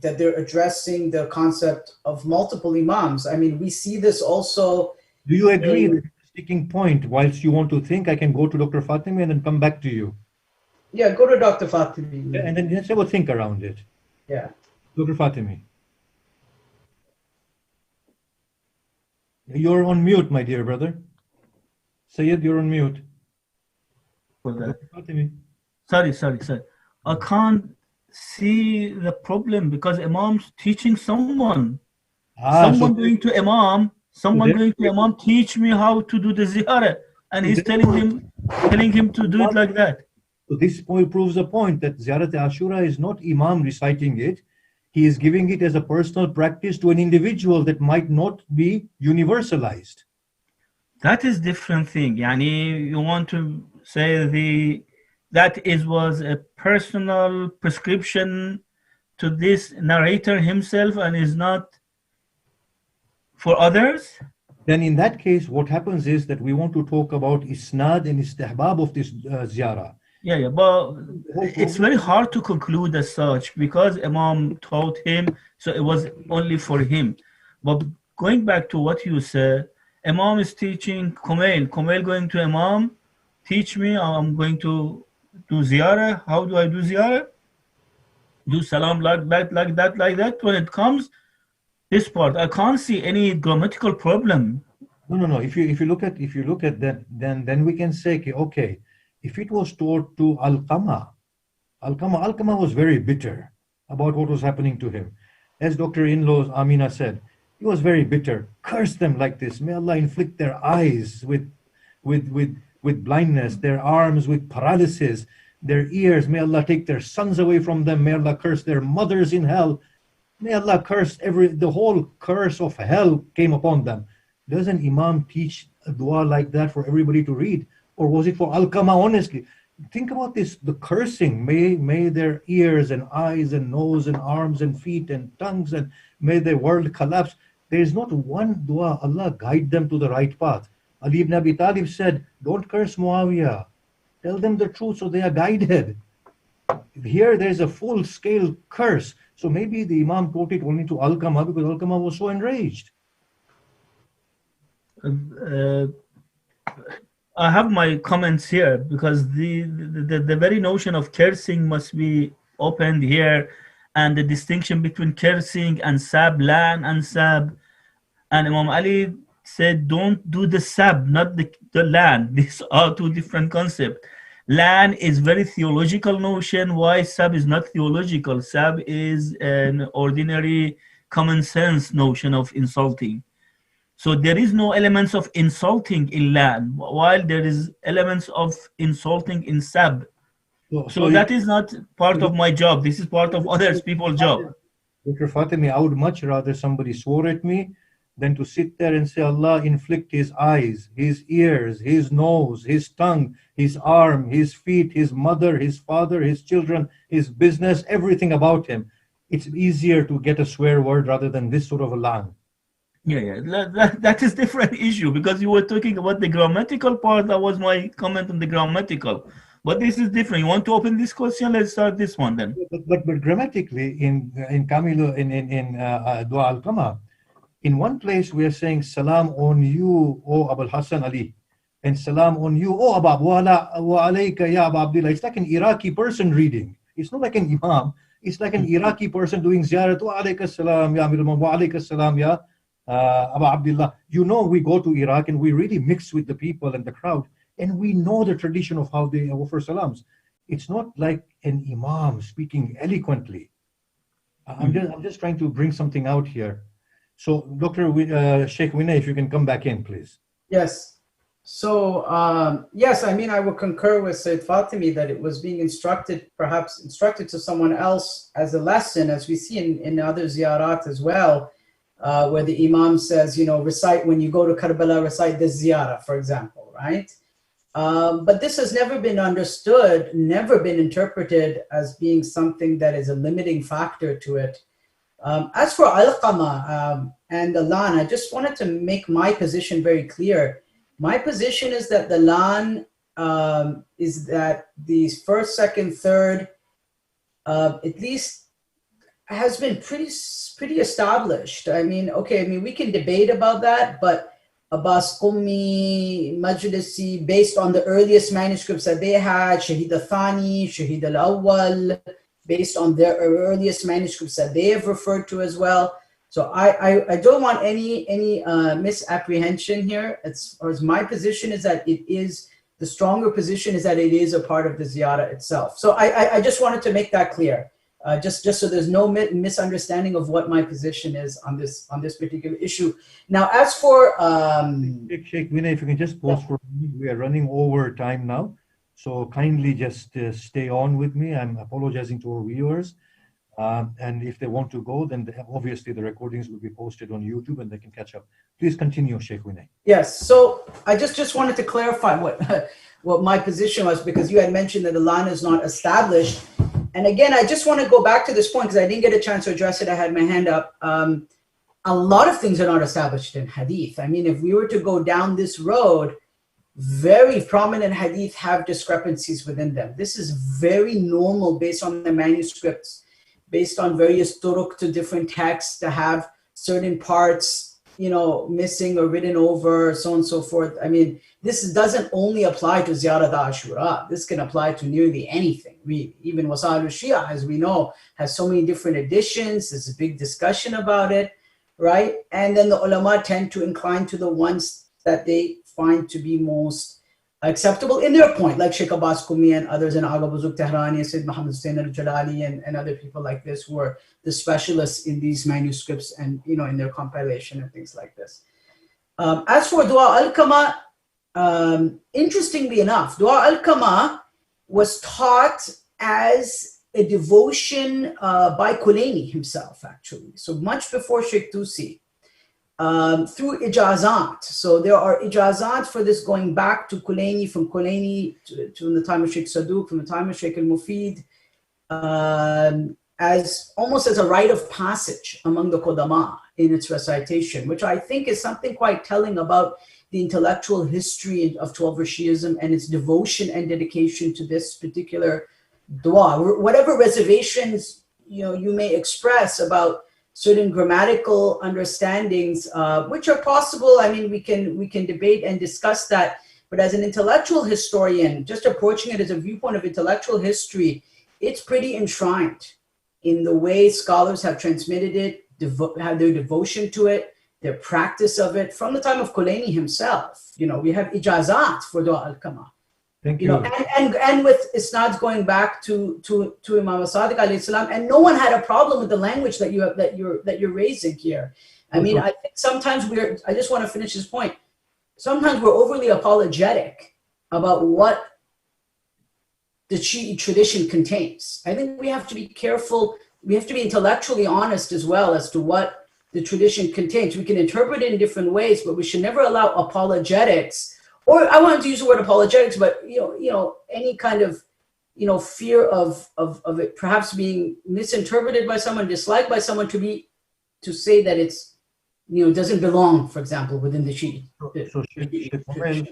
that they're addressing the concept of multiple Imams. I mean, we see this also. Do you agree that the sticking point, whilst you want to think, I can go to Dr. Fatimi and then come back to you? Yeah, go to Dr. Fatimi. Yeah, and then let's have a think around it. Yeah. Dr. Fatimi. You're on mute, my dear brother. Sayyid, you're on mute. Dr. Fatimi. Sorry. I can't see the problem because Imam's teaching someone. Someone going to Imam, teach me how to do the ziyarah, and he's telling him to do it like that. So this point proves a point that Ziyarat Ashura is not Imam reciting it. He is giving it as a personal practice to an individual that might not be universalized. That is different thing. Yani, you want to say was a personal prescription to this narrator himself and is not for others? Then in that case, what happens is that we want to talk about isnad and istihbab of this ziyarah. Yeah, but it's very hard to conclude as such because Imam taught him, so it was only for him. But going back to what you said, Imam is teaching Kumail going to Imam, teach me, I'm going to do ziyarah. How do I do ziyarah? Do salam like that. When it comes this part, I can't see any grammatical problem. No. If you look at that, then we can say, okay, if it was taught to Alqama was very bitter about what was happening to him. As Dr. Inloes, Amina said, he was very bitter, cursed them like this. May Allah inflict their eyes with blindness, their arms with paralysis, their ears, may Allah take their sons away from them, may Allah curse their mothers in hell, may Allah curse the whole curse of hell came upon them. Does an Imam teach a dua like that for everybody to read? Or was it for Alqama, honestly? Think about this, the cursing, may their ears and eyes and nose and arms and feet and tongues, and may their world collapse. There is not one dua, Allah guide them to the right path. Ali ibn Abi Talib said, don't curse Muawiyah. Tell them the truth so they are guided. Here there is a full-scale curse. So maybe the Imam taught it only to Alqama because Alqama was so enraged. I have my comments here because the very notion of cursing must be opened here, and the distinction between cursing and sab, lan and sab. And Imam Ali said, don't do the sab, not the lan. These are two different concepts. Lan is very theological notion. Why sab is not theological? Sab is an ordinary common sense notion of insulting. So there is no elements of insulting in lan, while there is elements of insulting in sab. So that is not part of my job. This is part of other people's job. Dr. Fatimi, I would much rather somebody swore at me than to sit there and say, Allah inflict his eyes, his ears, his nose, his tongue, his arm, his feet, his mother, his father, his children, his business, everything about him. It's easier to get a swear word rather than this sort of a lan. Yeah. That is different issue because you were talking about the grammatical part. That was my comment on the grammatical. But this is different. You want to open this question? Let's start this one then. But grammatically, in Kamilu, in Dua al-Qama, in one place we are saying salam on you, O Abul Hassan Ali, and salam on you, O Abu Abdullah, wa alayka ya Abu Abdullah. It's like an Iraqi person reading. It's not like an Imam. It's like an Iraqi person doing ziyarat, wa alayka salam ya Amir al-Mu'minin, wa alayka salam ya Abu Abdullah. You know, we go to Iraq and we really mix with the people and the crowd, and we know the tradition of how they offer salams. It's not like an Imam speaking eloquently. I'm just trying to bring something out here. So, Sheikh Vinay, if you can come back in, please. Yes. So, yes, I mean, I would concur with Sayyid Fatimi that it was being perhaps instructed to someone else as a lesson, as we see in other ziyarat as well, where the Imam says, recite, when you go to Karbala, recite the Ziyara, for example, right? But this has never been understood, never been interpreted as being something that is a limiting factor to it. As for Alqama and the Lan, I just wanted to make my position very clear. My position is that the Lan is that the first, second, third, at least has been pretty established. I mean, we can debate about that, but Abbas Qummi, Majlisi, based on the earliest manuscripts that they had, Shahid al-Thani, Shahid al-Awwal, based on their earliest manuscripts that they have referred to as well. So I don't want any misapprehension here. As far as my position is that it is, the stronger position is that it is a part of the ziyarah itself. So I just wanted to make that clear. Just so there's no misunderstanding of what my position is on this particular issue. Now, as for Sheikh Vinay, if you can just pause for a minute, we are running over time now, so kindly just stay on with me. I'm apologizing to our viewers, and if they want to go, then obviously the recordings will be posted on YouTube and they can catch up. Please continue, Sheikh Vinay. Yes. So I just wanted to clarify what my position was, because you had mentioned that the Lan is not established. And again, I just want to go back to this point because I didn't get a chance to address it. I had my hand up. A lot of things are not established in hadith. I mean, if we were to go down this road, very prominent hadith have discrepancies within them. This is very normal based on the manuscripts, based on various turuq to different texts, to have certain parts, missing or written over, so on and so forth. I mean, this doesn't only apply to Ziyarat Ashura. This can apply to nearly anything. Even Wasa'il al-Shi'a, as we know, has so many different editions. There's a big discussion about it, right? And then the ulama tend to incline to the ones that they find to be most acceptable in their point, like Sheikh Abbas Qummi and others, and Agha Buzurg Tehrani, Sayyid Muhammad Hussain al-Jalali, and other people like this who are the specialists in these manuscripts and, in their compilation and things like this. As for Dua al-Kama, interestingly enough, Dua al-Kama was taught as a devotion by Kulaini himself, actually. So much before Sheikh Tusi. Through ijazat. So there are ijazat for this going back to Kulaini, from Kulaini to the time of Sheikh Saduq, from the time of Sheikh al-Mufid, as almost as a rite of passage among the Qudama in its recitation, which I think is something quite telling about the intellectual history of Twelver Shi'ism and its devotion and dedication to this particular dua. Whatever reservations you may express about certain grammatical understandings, which are possible. I mean, we can debate and discuss that. But as an intellectual historian, just approaching it as a viewpoint of intellectual history, it's pretty enshrined in the way scholars have transmitted it, have their devotion to it, their practice of it from the time of Kulaini himself. We have ijazat for Dua al-Kama. Thank you. And with isnads going back to Imam Sadiq alayhi salam, and no one had a problem with the language that you're raising here. I mean, I think sometimes I just want to finish this point. Sometimes we're overly apologetic about what the Shi'i tradition contains. I think we have to be careful. We have to be intellectually honest as well as to what the tradition contains. We can interpret it in different ways, but we should never allow apologetics. Or I wanted to use the word apologetics, but any kind of fear of it perhaps being misinterpreted by someone, disliked by someone, to say that it's doesn't belong, for example, within the Shi'i. So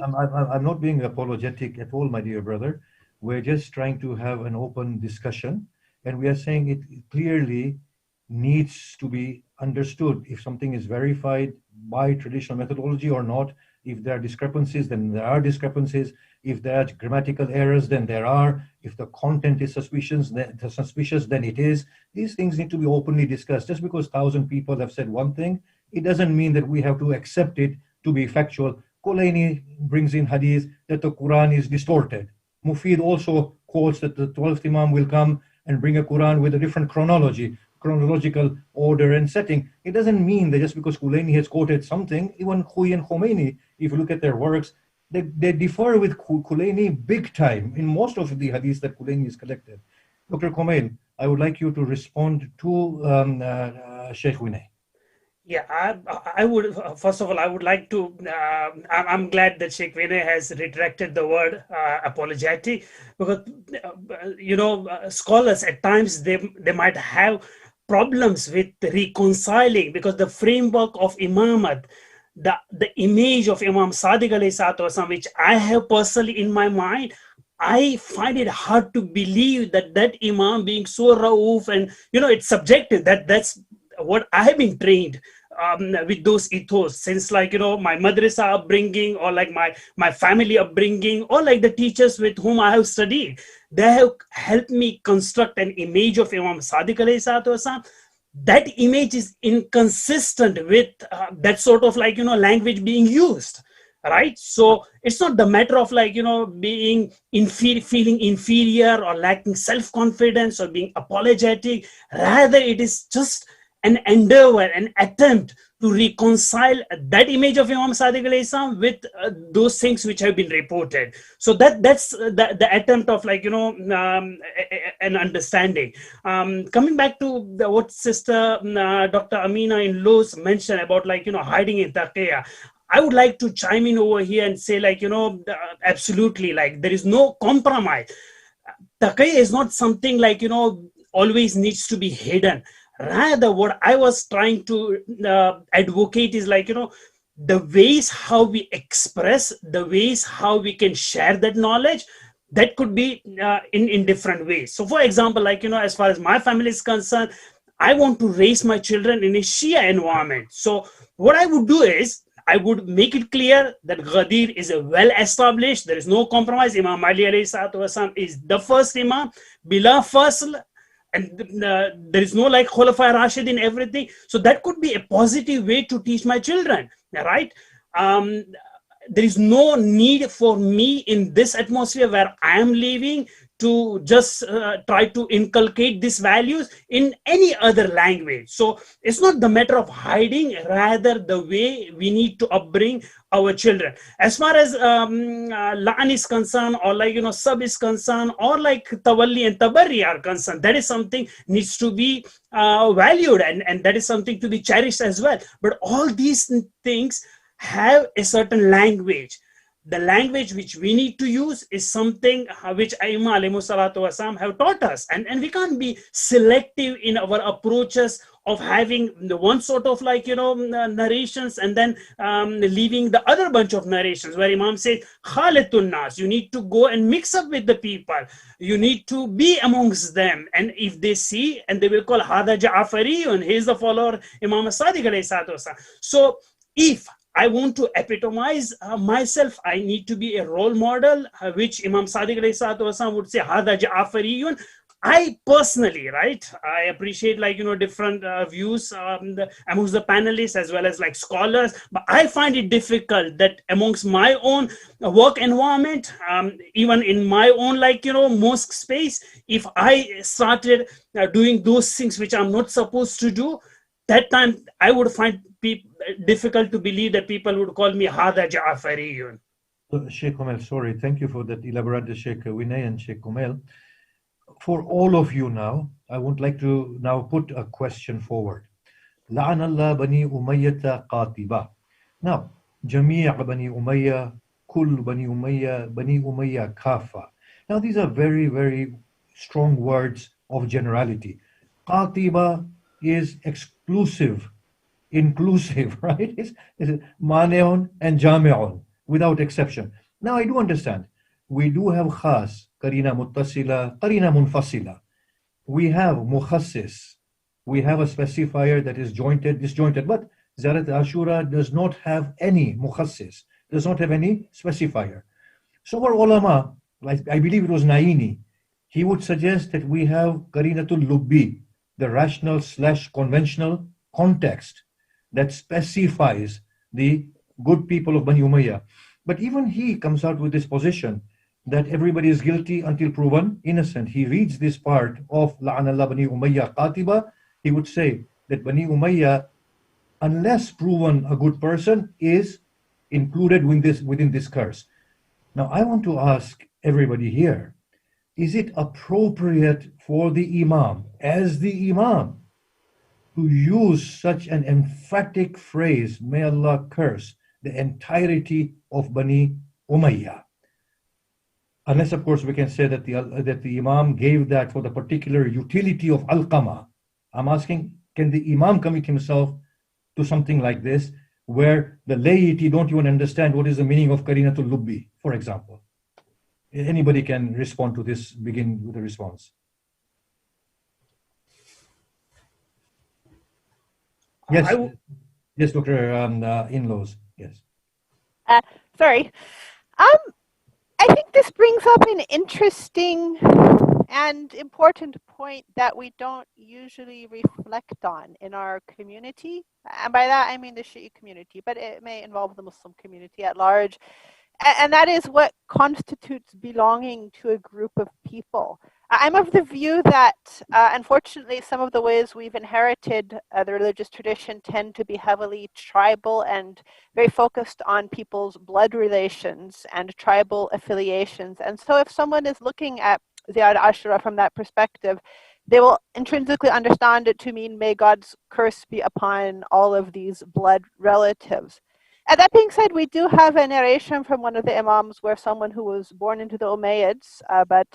I'm not being apologetic at all, my dear brother. We're just trying to have an open discussion, and we are saying it clearly needs to be understood if something is verified by traditional methodology or not. If there are discrepancies, then there are discrepancies. If there are grammatical errors, then there are. If the content is suspicious, then it is. These things need to be openly discussed. Just because 1,000 people have said one thing, it doesn't mean that we have to accept it to be factual. Kulaini brings in hadith that the Quran is distorted. Mufid also quotes that the 12th Imam will come and bring a Quran with a different chronology. chronological order and setting. It doesn't mean that just because Kulaini has quoted something, even Khuy and Khomeini, if you look at their works, they differ with Kulaini big time in most of the hadiths that Kulaini has collected. Dr. Khomeil, I would like you to respond to Shaykh Vinay. Yeah, I would, first of all, I would like to, I'm glad that Shaykh Vinay has retracted the word apologetic, because, scholars at times, they might have problems with reconciling, because the framework of Imamat, the image of Imam Sadiq alayhi salatu wasalam, which I have personally in my mind, I find it hard to believe that Imam being so rauf, and, it's subjective, that's what I have been trained with those ethos, since my madrasa upbringing, or like my family upbringing, or like the teachers with whom I have studied, they have helped me construct an image of Imam Sadiq alayhi salatu wasalam. That image is inconsistent with that sort of language being used, right? So it's not the matter of being feeling inferior or lacking self-confidence or being apologetic. Rather, it is just an endeavor, an attempt to reconcile that image of Imam Sadiq alayhi salam with those things which have been reported. So that's the attempt of an understanding. Coming back to what Sister Dr. Amina Inloes mentioned about hiding in taqiyya, I would like to chime in over here and say absolutely, there is no compromise. Taqiyya is not something always needs to be hidden. Rather, what I was trying to advocate is the ways how we express, the ways how we can share that knowledge, that could be in different ways. So for example, as far as my family is concerned, I want to raise my children in a Shia environment. So what I would do is, I would make it clear that Ghadir is a well-established, there is no compromise. Imam Ali alayhi salatu wasalam is the first Imam, bila fasl, and there is no Khulafa Rashid in everything. So that could be a positive way to teach my children, right? There is no need for me in this atmosphere where I am living to just try to inculcate these values in any other language. So it's not the matter of hiding, rather the way we need to upbring our children. As far as La'an is concerned, or sub is concerned, or Tawalli and Tabarri are concerned, that is something needs to be valued, and that is something to be cherished as well. But all these things have a certain language. The language which we need to use is something which Aimma alayhi salatu wasalam have taught us. And we can't be selective in our approaches of having the one sort of narrations and then leaving the other bunch of narrations where Imam says, Khalitun Nas, you need to go and mix up with the people. You need to be amongst them. And if they see, and they will call Hada Ja'afari, and he is the follower Imam Sadiq alayhi salatu wasalam. So if I want to epitomize myself, I need to be a role model, which Imam Sadiq alayhi salatu wasalam would say, Hada Ja'afariyun. I personally, right, I appreciate different views amongst the panelists as well as scholars, but I find it difficult that amongst my own work environment, even in my own mosque space, if I started doing those things which I'm not supposed to do, that time I would find difficult to believe that people would call me Hada Ja'afariyun. So, Sheikh Khomeil, sorry, thank you for that elaborate, Sheikh Vinay and Sheikh Khomeil. For all of you now, I would like to now put a question forward. La'an Allah bani Umayyata qatiba. Now, Jami' bani Umayya, Kull bani Umayya kafa. Now, these are very, very strong words of generality. Qatiba is exclusive, inclusive, right? It's mane'un and jami'un, without exception. Now, I do understand. We do have khas, qarina muttasila, qarina munfasila. We have mukhassis. We have a specifier that is jointed, disjointed. But Ziyarat Ashura does not have any mukhassis, does not have any specifier. So our ulama, I believe it was Naini, he would suggest that we have qarinatul lubbi, the rational / conventional context that specifies the good people of Bani Umayyah. But even he comes out with this position that everybody is guilty until proven innocent. He reads this part of La'an Allah Bani Umayyah Qatiba he would say that Bani Umayyah, unless proven a good person, is included within this curse. Now, I want to ask everybody here, is it appropriate for the Imam, as the Imam, to use such an emphatic phrase, may Allah curse the entirety of Bani Umayyah? Unless, of course, we can say that the Imam gave that for the particular utility of Alqama. I'm asking, can the Imam commit himself to something like this, where the laity don't even understand what is the meaning of Qarinatul Lubbi, for example? Anybody can respond to this, begin with a response. Yes, yes, Dr. Inloes, yes. Sorry. I think this brings up an interesting and important point that we don't usually reflect on in our community. And by that, I mean the Shi'i community, but it may involve the Muslim community at large. And that is what constitutes belonging to a group of people. I'm of the view that, unfortunately, some of the ways we've inherited the religious tradition tend to be heavily tribal and very focused on people's blood relations and tribal affiliations. And so if someone is looking at Ziyarat Ashura from that perspective, they will intrinsically understand it to mean, may God's curse be upon all of these blood relatives. And that being said, we do have a narration from one of the Imams where someone who was born into the Umayyads but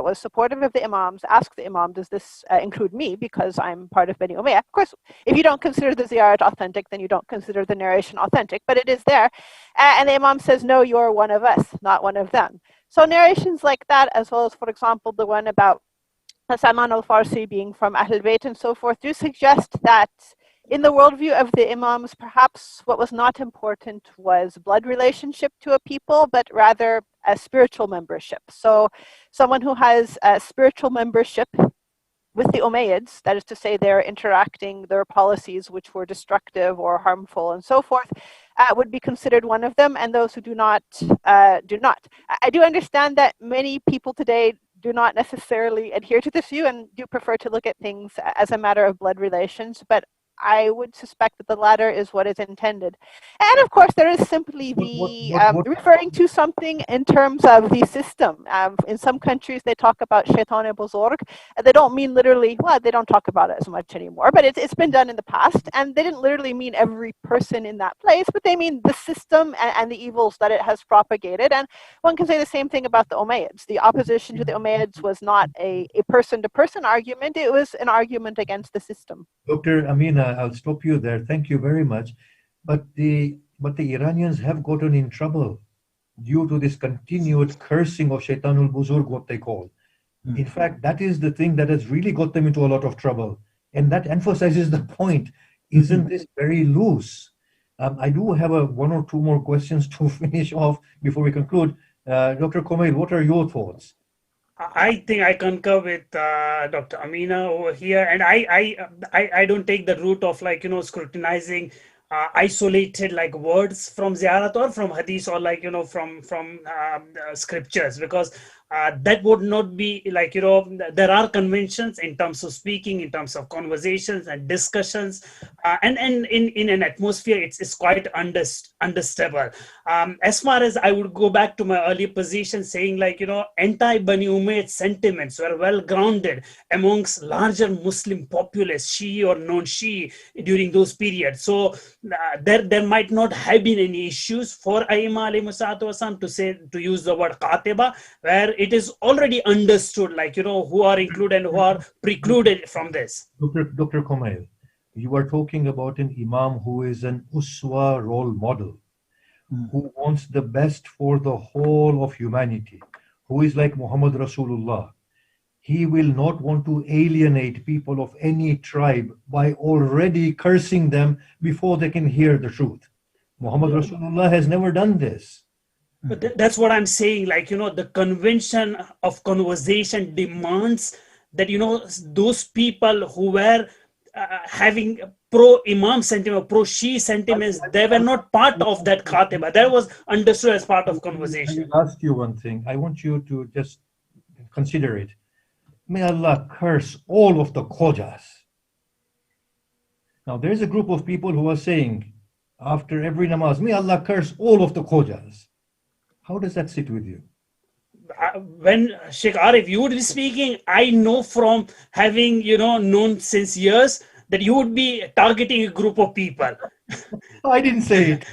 was supportive of the Imams asked the Imam, does this include me because I'm part of Bani Umayyah? Of course, if you don't consider the Ziyarat authentic, then you don't consider the narration authentic, but it is there. And the Imam says, no, you're one of us, not one of them. So narrations like that, as well as, for example, the one about Salman al-Farsi being from Ahlul Bayt and so forth, do suggest that in the worldview of the Imams, perhaps what was not important was blood relationship to a people, but rather a spiritual membership. So someone who has a spiritual membership with the Umayyads, that is to say they're interacting their policies which were destructive or harmful and so forth, would be considered one of them, and those who do not, do not. I do understand that many people today do not necessarily adhere to this view and do prefer to look at things as a matter of blood relations, but I would suspect that the latter is what is intended. And of course, there is simply the referring to something in terms of the system. In some countries, they talk about shaitan-e-buzurg. They don't mean literally, well, they don't talk about it as much anymore, but it's been done in the past. And they didn't literally mean every person in that place, but they mean the system and the evils that it has propagated. And one can say the same thing about the Umayyads. The opposition to the Umayyads was not a person-to-person argument. It was an argument against the system. Dr. Amina, I'll stop you there. Thank you very much. But the Iranians have gotten in trouble due to this continued cursing of Shaitanul Buzurg, what they call. In fact, that is the thing that has really got them into a lot of trouble. And that emphasizes the point. Isn't this very loose? I do have one or two more questions to finish off before we conclude. Dr. Komail, what are your thoughts? I think I concur with Dr. Amina over here, and I don't take the route of scrutinizing isolated words from Ziyarat or from Hadith or from scriptures, because that would not be there are conventions in terms of speaking, in terms of conversations and discussions, and in an atmosphere it's quite understandable. As far as I would go back to my earlier position saying anti-Bani Umayyad sentiments were well grounded amongst larger Muslim populace, Shi'i or non-Shi'i, during those periods. So there might not have been any issues for Aima alayhi salatu wasalam to use the word Qatiba, where it is already understood who are included and who are precluded from this. Dr. Komail, you are talking about an Imam who is an Uswa role model, who wants the best for the whole of humanity, who is like Muhammad Rasulullah. He will not want to alienate people of any tribe by already cursing them before they can hear the truth. Muhammad Rasulullah has never done this. But that's what I'm saying, the convention of conversation demands that, those people who were having pro-Imam sentiment, pro-Shi'i sentiments, they were not part of that Khatiba. That was understood as part of conversation. I will ask you one thing. I want you to just consider it. May Allah curse all of the Khojas. Now, there's a group of people who are saying, after every namaz, may Allah curse all of the Khojas. How does that sit with you? When Sheikh Arif, you would be speaking, I know from having, known since years that you would be targeting a group of people. I didn't say it.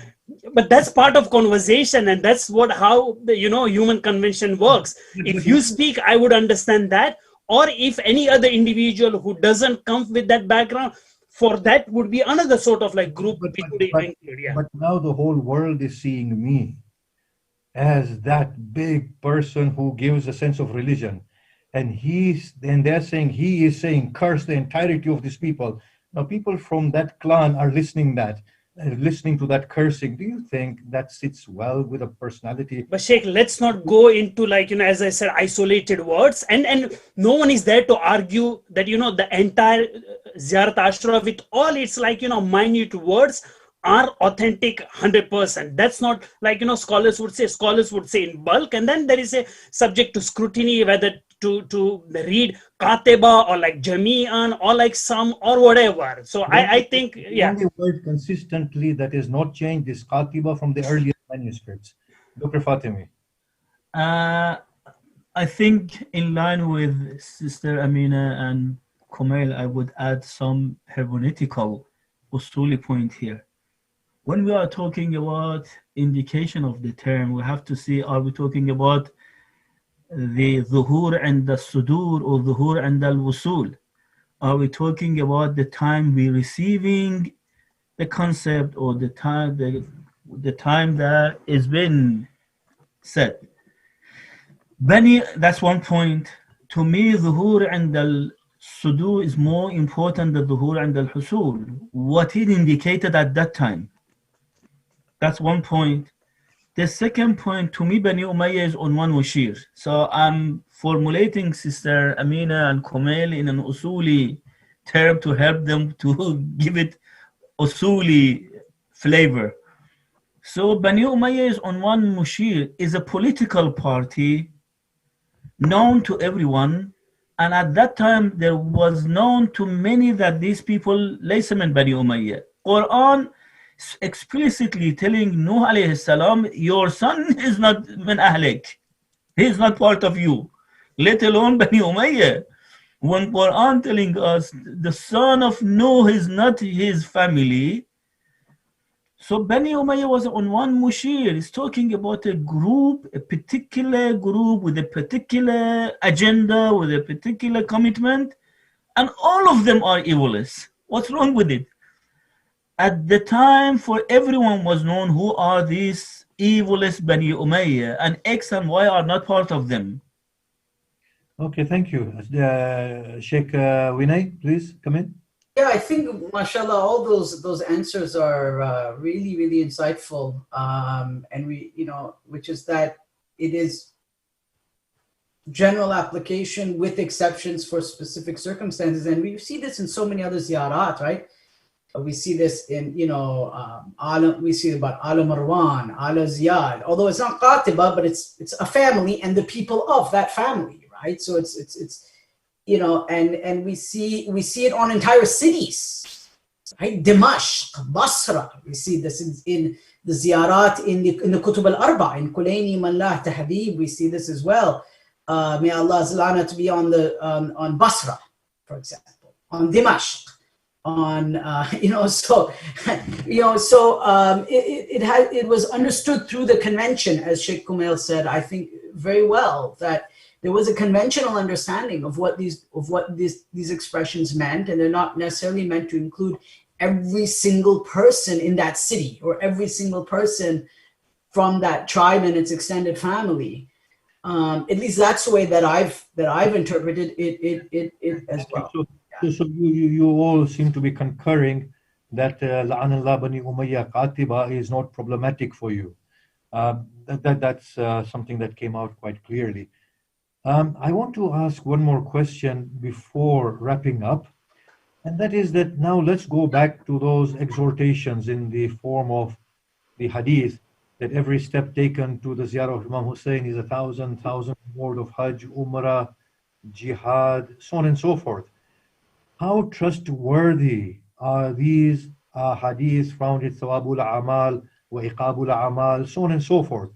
But that's part of conversation, and that's how the human convention works. If you speak, I would understand that. Or if any other individual who doesn't come with that background, for that would be another sort of like group. But now the whole world is seeing me as that big person who gives a sense of religion. And they're saying, he is saying, curse the entirety of these people. Now people from that clan are listening to that cursing. Do you think that sits well with a personality? But Sheikh, let's not go into as I said, isolated words. And no one is there to argue that, the entire Ziyarat Ashura with all its minute words are authentic 100%. That's not scholars would say in bulk, and then there is a subject to scrutiny whether to read Katiba or Jami'an or some or whatever. So I think, the only word consistently that is not changed is Katiba from the earlier manuscripts. Dr. Fatimi. I think in line with Sister Amina and Kumail, I would add some hermeneutical usuli point here. When we are talking about indication of the term, we have to see, are we talking about the dhuhur and the sudur or dhuhur and the wusul? Are we talking about the time we receiving the concept or the time that is been said? That's one point. To me, dhuhur and the sudur is more important than dhuhur and the husul. What it indicated at that time. That's one point. The second point, to me, Bani Umayyah is on one washir. So I'm formulating Sister Amina and Kumail in an usuli term to help them to give it usuli flavor. So Bani Umayyah is on one washir, is a political party known to everyone. And at that time, there was known to many that these people, laysa min Bani Umayyah. Quran explicitly telling Nuh alayhi salam, your son is not min ahlik. He is not part of you, let alone Bani Umayyah. When Quran telling us the son of Nuh is not his family, so Bani Umayyah was on one mushir. It's talking about a group, a particular group with a particular agenda, with a particular commitment, and all of them are evilists. What's wrong with it? At the time, for everyone was known who are these evilest Bani Umayyah, and X and Y are not part of them. Okay, thank you. Sheikh Vinay, please come in. Yeah, I think, mashallah, all those answers are really, really insightful. And which is that it is general application with exceptions for specific circumstances. And we see this in so many other ziyarat, right? We see this in, we see about Ala Marwan, Ala Ziyad, although it's not Qatiba, but it's a family and the people of that family, right? So it's and we see it on entire cities, right? Dimashq, Basra, we see this in the Ziyarat in the Kutub al-Arba, in Kulayni Man La Tahdib, we see this as well. May Allah's lana to be on Basra, for example, on Dimashq. It was understood through the convention, as Sheikh Kumail said, I think very well, that there was a conventional understanding of what these expressions meant, and they're not necessarily meant to include every single person in that city or every single person from that tribe and its extended family. At least that's the way that I've interpreted it as well. So you all seem to be concurring that La'anallah Bani Umayyah Qatiba is not problematic for you. That's something that came out quite clearly. I want to ask one more question before wrapping up, and that is that now let's go back to those exhortations in the form of the hadith that every step taken to the ziyarah of Imam Hussein is 1,000 reward of Hajj, Umrah, Jihad, so on and so forth. How trustworthy are these hadith found in Thawabul Amal, wa Iqabul Amal, so on and so forth.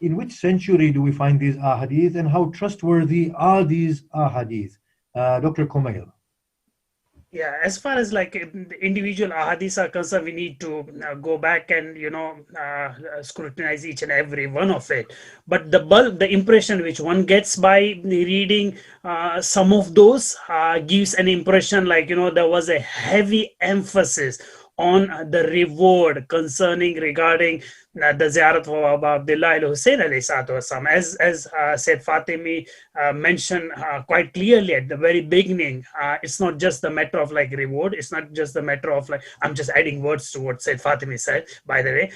In which century do we find these ahadith, and how trustworthy are these ahadith? Dr. Kumail. Yeah, as far as like individual ahadiths are concerned, we need to go back and scrutinize each and every one of it. But the impression which one gets by reading some of those gives an impression like there was a heavy emphasis on the reward regarding the Ziyarat of Abdullah al-Hussein alayhi salatu wasalam. As Said Fatimi mentioned quite clearly at the very beginning, it's not just the matter of like reward. It's not just the matter of like, I'm just adding words to what Said Fatimi said, by the way.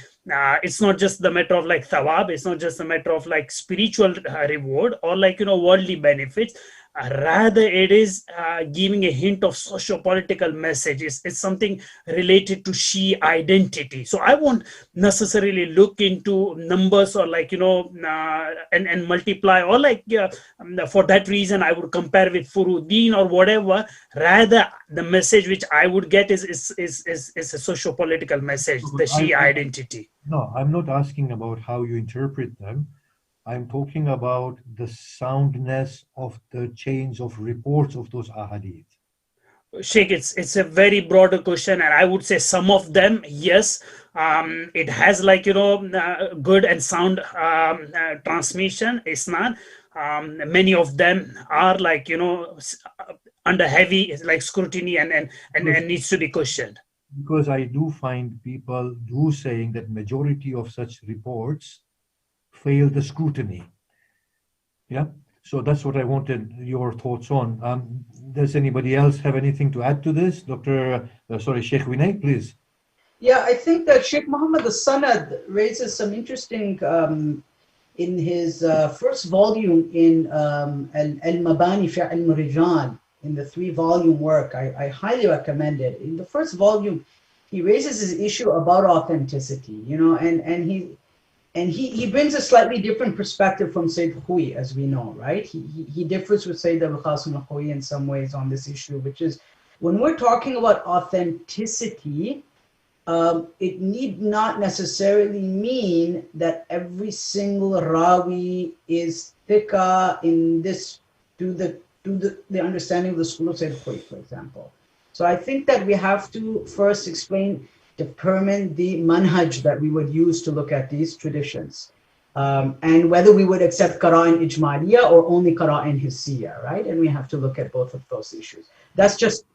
It's not just the matter of like thawab. It's not just the matter of like spiritual reward or like, worldly benefits. Rather, it is giving a hint of socio-political message. It's something related to Shi'i identity. So I won't necessarily look into numbers or like, and multiply or like, for that reason, I would compare with Furuddin or whatever. Rather, the message which I would get is a socio-political message, the Shi'i identity. No, I'm not asking about how you interpret them. I'm talking about the soundness of the chains of reports of those ahadith. Sheikh, it's a very broader question, and I would say some of them, yes, it has like good and sound transmission. It's not. Many of them are like under heavy like scrutiny and needs to be questioned. Because I do find people saying that majority of such reports fail the scrutiny. Yeah, so that's what I wanted your thoughts on. Does anybody else have anything to add to this? Shaykh Vinay, please. Yeah, I think that Sheikh Muhammad al-Sanad raises some interesting, in his first volume in al-Mabani fi al-Rijal, in the 3-volume work. I highly recommend it. In the first volume, he raises his issue about authenticity, and he brings a slightly different perspective from Sayyid Khui, as we know, right? He differs with Sayyid al-Qasim al-Khui in some ways on this issue, which is when we're talking about authenticity, it need not necessarily mean that every single rawi is thiqa in this to the understanding of the school of Sayyid Khui, for example. So I think that we have to first determine the manhaj that we would use to look at these traditions, and whether we would accept qara'in ijmaliya or only qara'in hissiya, right? And we have to look at both of those issues.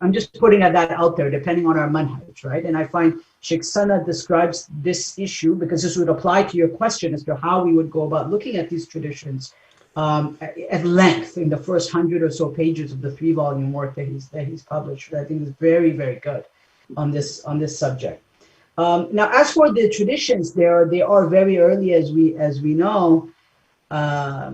I'm just putting that out there, depending on our manhaj, right? And I find Sheikh Sanad describes this issue, because this would apply to your question as to how we would go about looking at these traditions at length in the first 100 or so pages of the 3-volume work that he's published. I think is very, very good on this subject. Now, as for the traditions, they are very early, as we know. I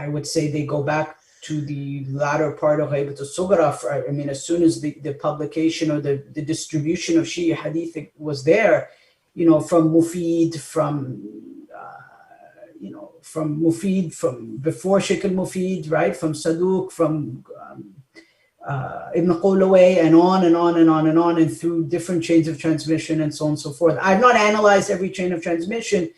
would say they go back to the latter part of Ghaibat al-Sughra. I mean, as soon as the publication or the distribution of Shi'i hadith was there, from Mufid, from before Sheikh al-Mufid, right? From Saduq, from Ibn Qulaway, and on and on and on and on, and through different chains of transmission and so on and so forth. I've not analyzed every chain of transmission,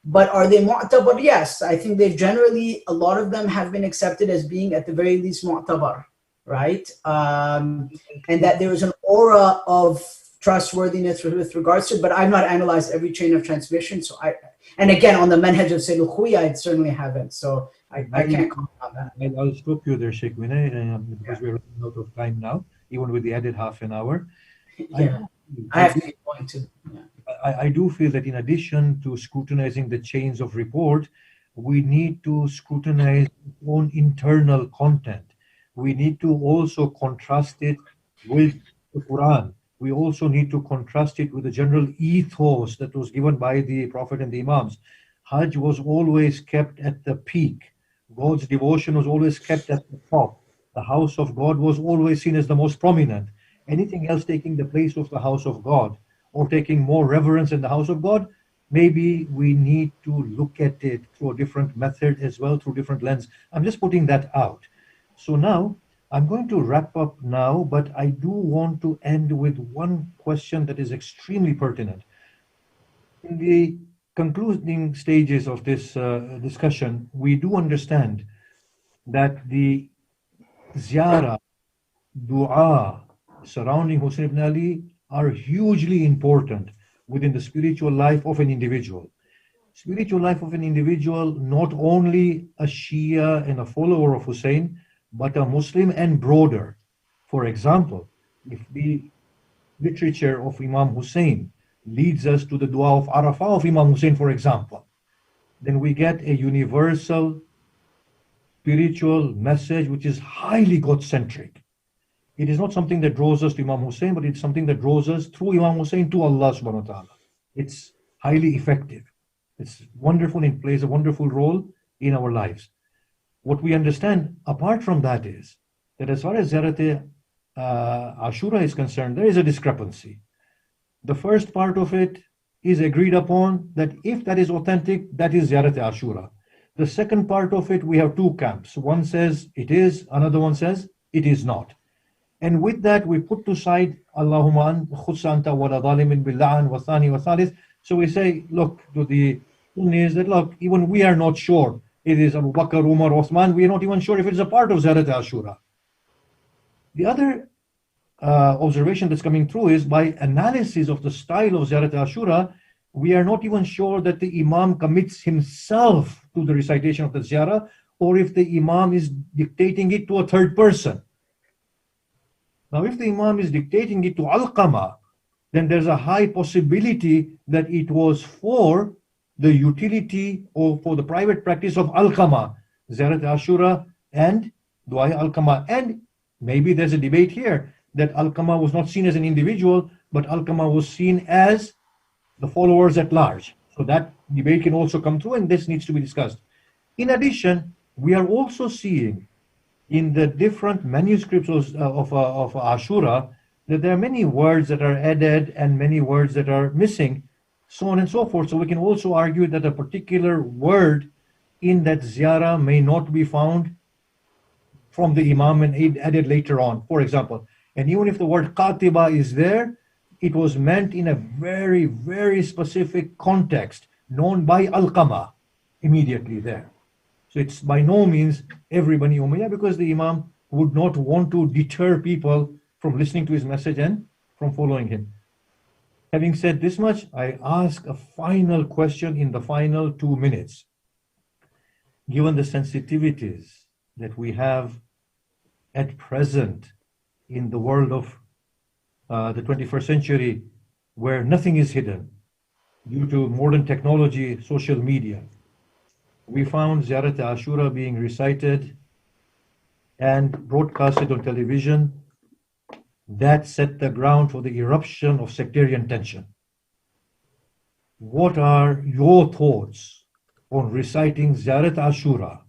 but are they mu'tabar? Yes, I think they generally, a lot of them have been accepted as being at the very least mu'tabar, right? And that there is an aura of trustworthiness with regards to it, but I've not analyzed every chain of transmission. So and again, on the manhaj of Sayyid al-Khui, I certainly haven't. So I can't comment on that. I'll stop you there, Sheikh Vinay, because we're running out of time now, even with the added half an hour. Yeah, I have to be going to. Yeah. I do feel that in addition to scrutinizing the chains of report, we need to scrutinize our own internal content. We need to also contrast it with the Quran. We also need to contrast it with the general ethos that was given by the Prophet and the Imams. Hajj was always kept at the peak. God's devotion was always kept at the top. The house of God was always seen as the most prominent. Anything else taking the place of the house of God, or taking more reverence in the house of God, maybe we need to look at it through a different method as well, through different lens. I'm just putting that out. So now, I'm going to wrap up now, but I do want to end with one question that is extremely pertinent. In the concluding stages of this discussion, we do understand that the ziyarah, dua surrounding Hussein ibn Ali are hugely important within the spiritual life of an individual. Spiritual life of an individual, not only a Shia and a follower of Hussein, but a Muslim and broader. For example, if the literature of Imam Hussein leads us to the dua of Arafah of Imam Hussein, for example, then we get a universal spiritual message which is highly God-centric. It is not something that draws us to Imam Hussein, but it's something that draws us through Imam Hussein to Allah subhanahu wa ta'ala. It's highly effective. It's wonderful and plays a wonderful role in our lives. What we understand apart from that is that as far as Ziyarat Ashura is concerned, there is a discrepancy. The first part of it is agreed upon that if that is authentic, that is Ziyarat Ashura. The second part of it, we have two camps. One says it is, another one says it is not. And with that, we put to side Allahumma khudsa anta wala zalimin billa'an wa thani wa thalith. So we say, look, to the thing is that, look, even we are not sure it is Abu Bakr, Umar, Uthman. We are not even sure if it is a part of Ziyarat Ashura. The other observation that's coming through is by analysis of the style of Ziyarat Ashura, we are not even sure that the Imam commits himself to the recitation of the Ziyarah, or if the Imam is dictating it to a third person. Now, if the Imam is dictating it to Alqama, then there's a high possibility that it was for the utility or for the private practice of Alqama, Ziyarat Ashura and Dua Alqama. And maybe there's a debate here that Alqama was not seen as an individual, but Alqama was seen as the followers at large. So that debate can also come through, and this needs to be discussed. In addition, we are also seeing in the different manuscripts of Ashura that there are many words that are added and many words that are missing, so on and so forth. So we can also argue that a particular word in that ziyarah may not be found from the Imam and added later on, for example. And even if the word qatiba is there, it was meant in a very, very specific context known by Alqama immediately there. So it's by no means every Bani Umayyah, because the Imam would not want to deter people from listening to his message and from following him. Having said this much, I ask a final question in the final 2 minutes. Given the sensitivities that we have at present in the world of the 21st century, where nothing is hidden due to modern technology, social media, we found Ziyarat Ashura being recited and broadcasted on television. That set the ground for the eruption of sectarian tension. What are your thoughts on reciting Ziyarat Ashura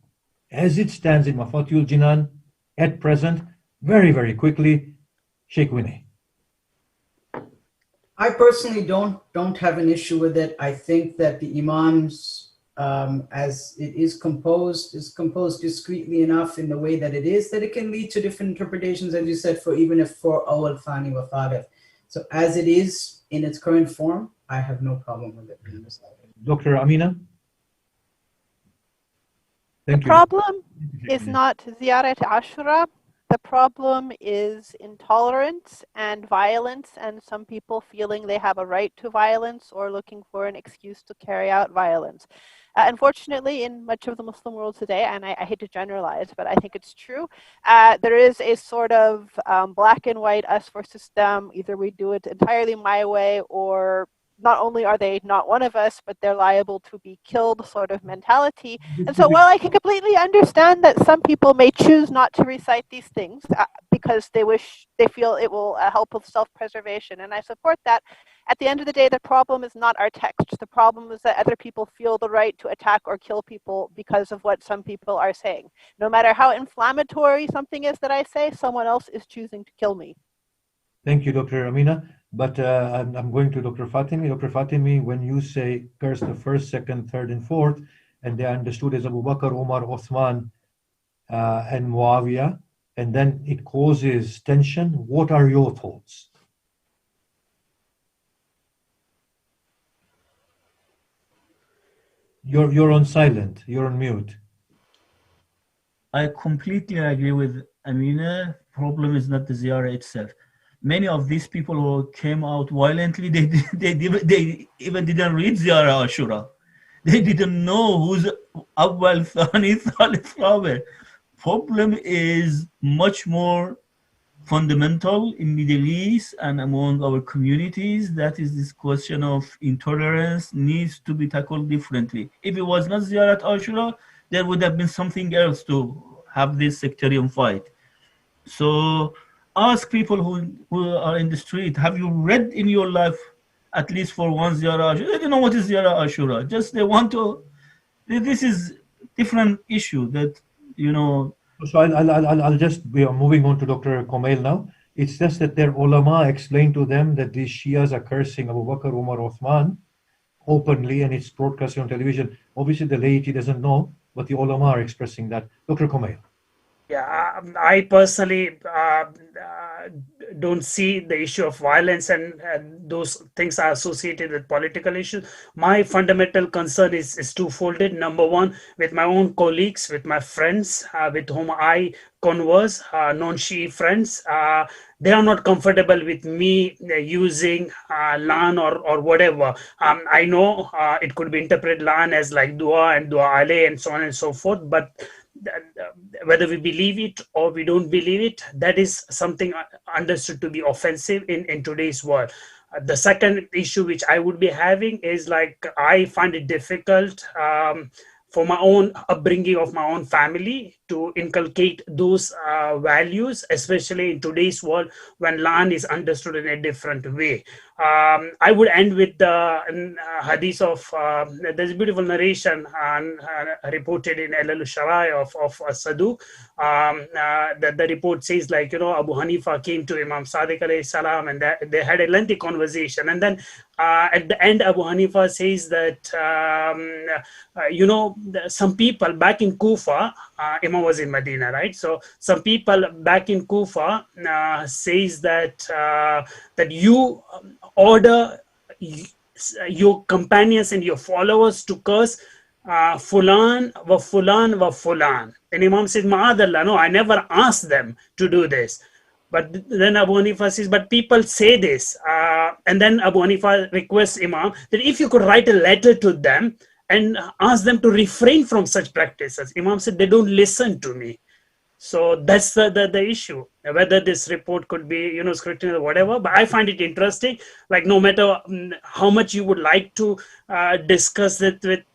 as it stands in Mafatihul Jinan at present? Very, very quickly, Shaykh Vinay. I personally don't have an issue with it. I think that the Imams, as it is composed discreetly enough in the way that it can lead to different interpretations, as you said, for even if for awal, thani, wa thalith. So as it is in its current form, I have no problem with it being recited. Dr. Amina? Thank you. The problem is not Ziyarat Ashura. The problem is intolerance and violence, and some people feeling they have a right to violence or looking for an excuse to carry out violence. Unfortunately, in much of the Muslim world today, and I hate to generalize, but I think it's true, there is a sort of black and white us versus them. Either we do it entirely my way, or not only are they not one of us, but they're liable to be killed sort of mentality. And so while I can completely understand that some people may choose not to recite these things because they feel it will help with self-preservation, and I support that, at the end of the day, the problem is not our text. The problem is that other people feel the right to attack or kill people because of what some people are saying. No matter how inflammatory something is that I say, someone else is choosing to kill me. Thank you, Dr. Amina. But I'm going to Dr. Fatimi. Dr. Fatimi, when you say curse the first, second, third, and fourth, and they are understood as Abu Bakr, Umar, Uthman, and Muawiyah, and then it causes tension. What are your thoughts? You're on silent. You're on mute. I completely agree with Amina. Problem is not the ziyarah itself. Many of these people who came out violently, they even didn't read Ziyarah Ashura. They didn't know who's Awwal, Thani, Thalith, Rabi. Problem is much more fundamental in Middle East and among our communities. That is this question of intolerance needs to be tackled differently. If it was not Ziyarat Ashura, there would have been something else to have this sectarian fight. So ask people who are in the street, have you read in your life at least for one Ziyarah Ashura? They don't know what is Ziyarah Ashura. Just they want to, this is different issue that, you know. So I'll just be moving on to Dr. Kumail now. It's just that their ulama explained to them that these Shias are cursing Abu Bakr, Umar, Uthman openly, and it's broadcasting on television. Obviously the laity doesn't know, but the ulama are expressing that. Dr. Kumail. Yeah, I personally don't see the issue of violence and those things are associated with political issues. My fundamental concern is twofolded. Number one, with my own colleagues, with my friends with whom I converse, non-Shi'i friends, they are not comfortable with me using LAN or whatever. I know it could be interpreted LAN as like dua and dua alayh and so on and so forth, but whether we believe it or we don't believe it, that is something understood to be offensive in today's world. The second issue which I would be having is like, I find it difficult for my own upbringing of my own family to inculcate those values, especially in today's world when LAN is understood in a different way. I would end with the hadith of, there's a beautiful narration reported in al-Sharai of Saduq. The report says, like, you know, Abu Hanifa came to Imam Sadiq alayhi salam and they had a lengthy conversation. And then at the end, Abu Hanifa says that, you know, some people back in Kufa, Imam was in Medina, right? So some people back in Kufa says that that you order your companions and your followers to curse Fulan wa Fulan wa Fulan. And Imam says, Ma'adallah, no, I never asked them to do this. But then Abu Hanifa says, but people say this. And then Abu Hanifa requests Imam that if you could write a letter to them and ask them to refrain from such practices. Imam said, they don't listen to me. So that's the issue, whether this report could be, you know, scrutinized or whatever. But I find it interesting, like no matter how much you would like to discuss it with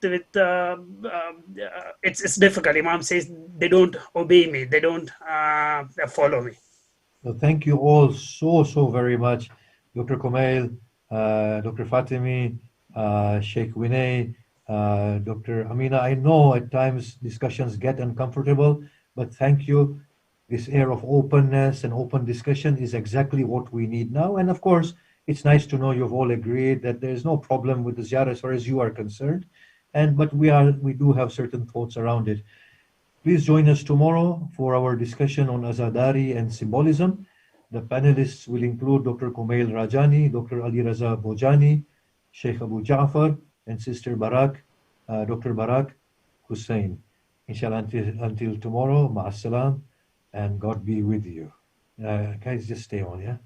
it's difficult. Imam says they don't obey me, they don't follow me. So thank you all so very much, Dr. Kumail, Dr. Fatimi, Shaykh Vinay, Dr. Amina. I know at times discussions get uncomfortable, but thank you. This air of openness and open discussion is exactly what we need now. And of course, it's nice to know you've all agreed that there's no problem with the ziyarah as far as you are concerned. But we do have certain thoughts around it. Please join us tomorrow for our discussion on Azadari and symbolism. The panelists will include Dr. Kumail Rajani, Dr. Ali Raza Bojani, Sheikh Abu Ja'far, and Sister Barak, Dr. Barak Hussain. Inshallah, until tomorrow, ma'assalam, and God be with you. Guys, just stay on, yeah?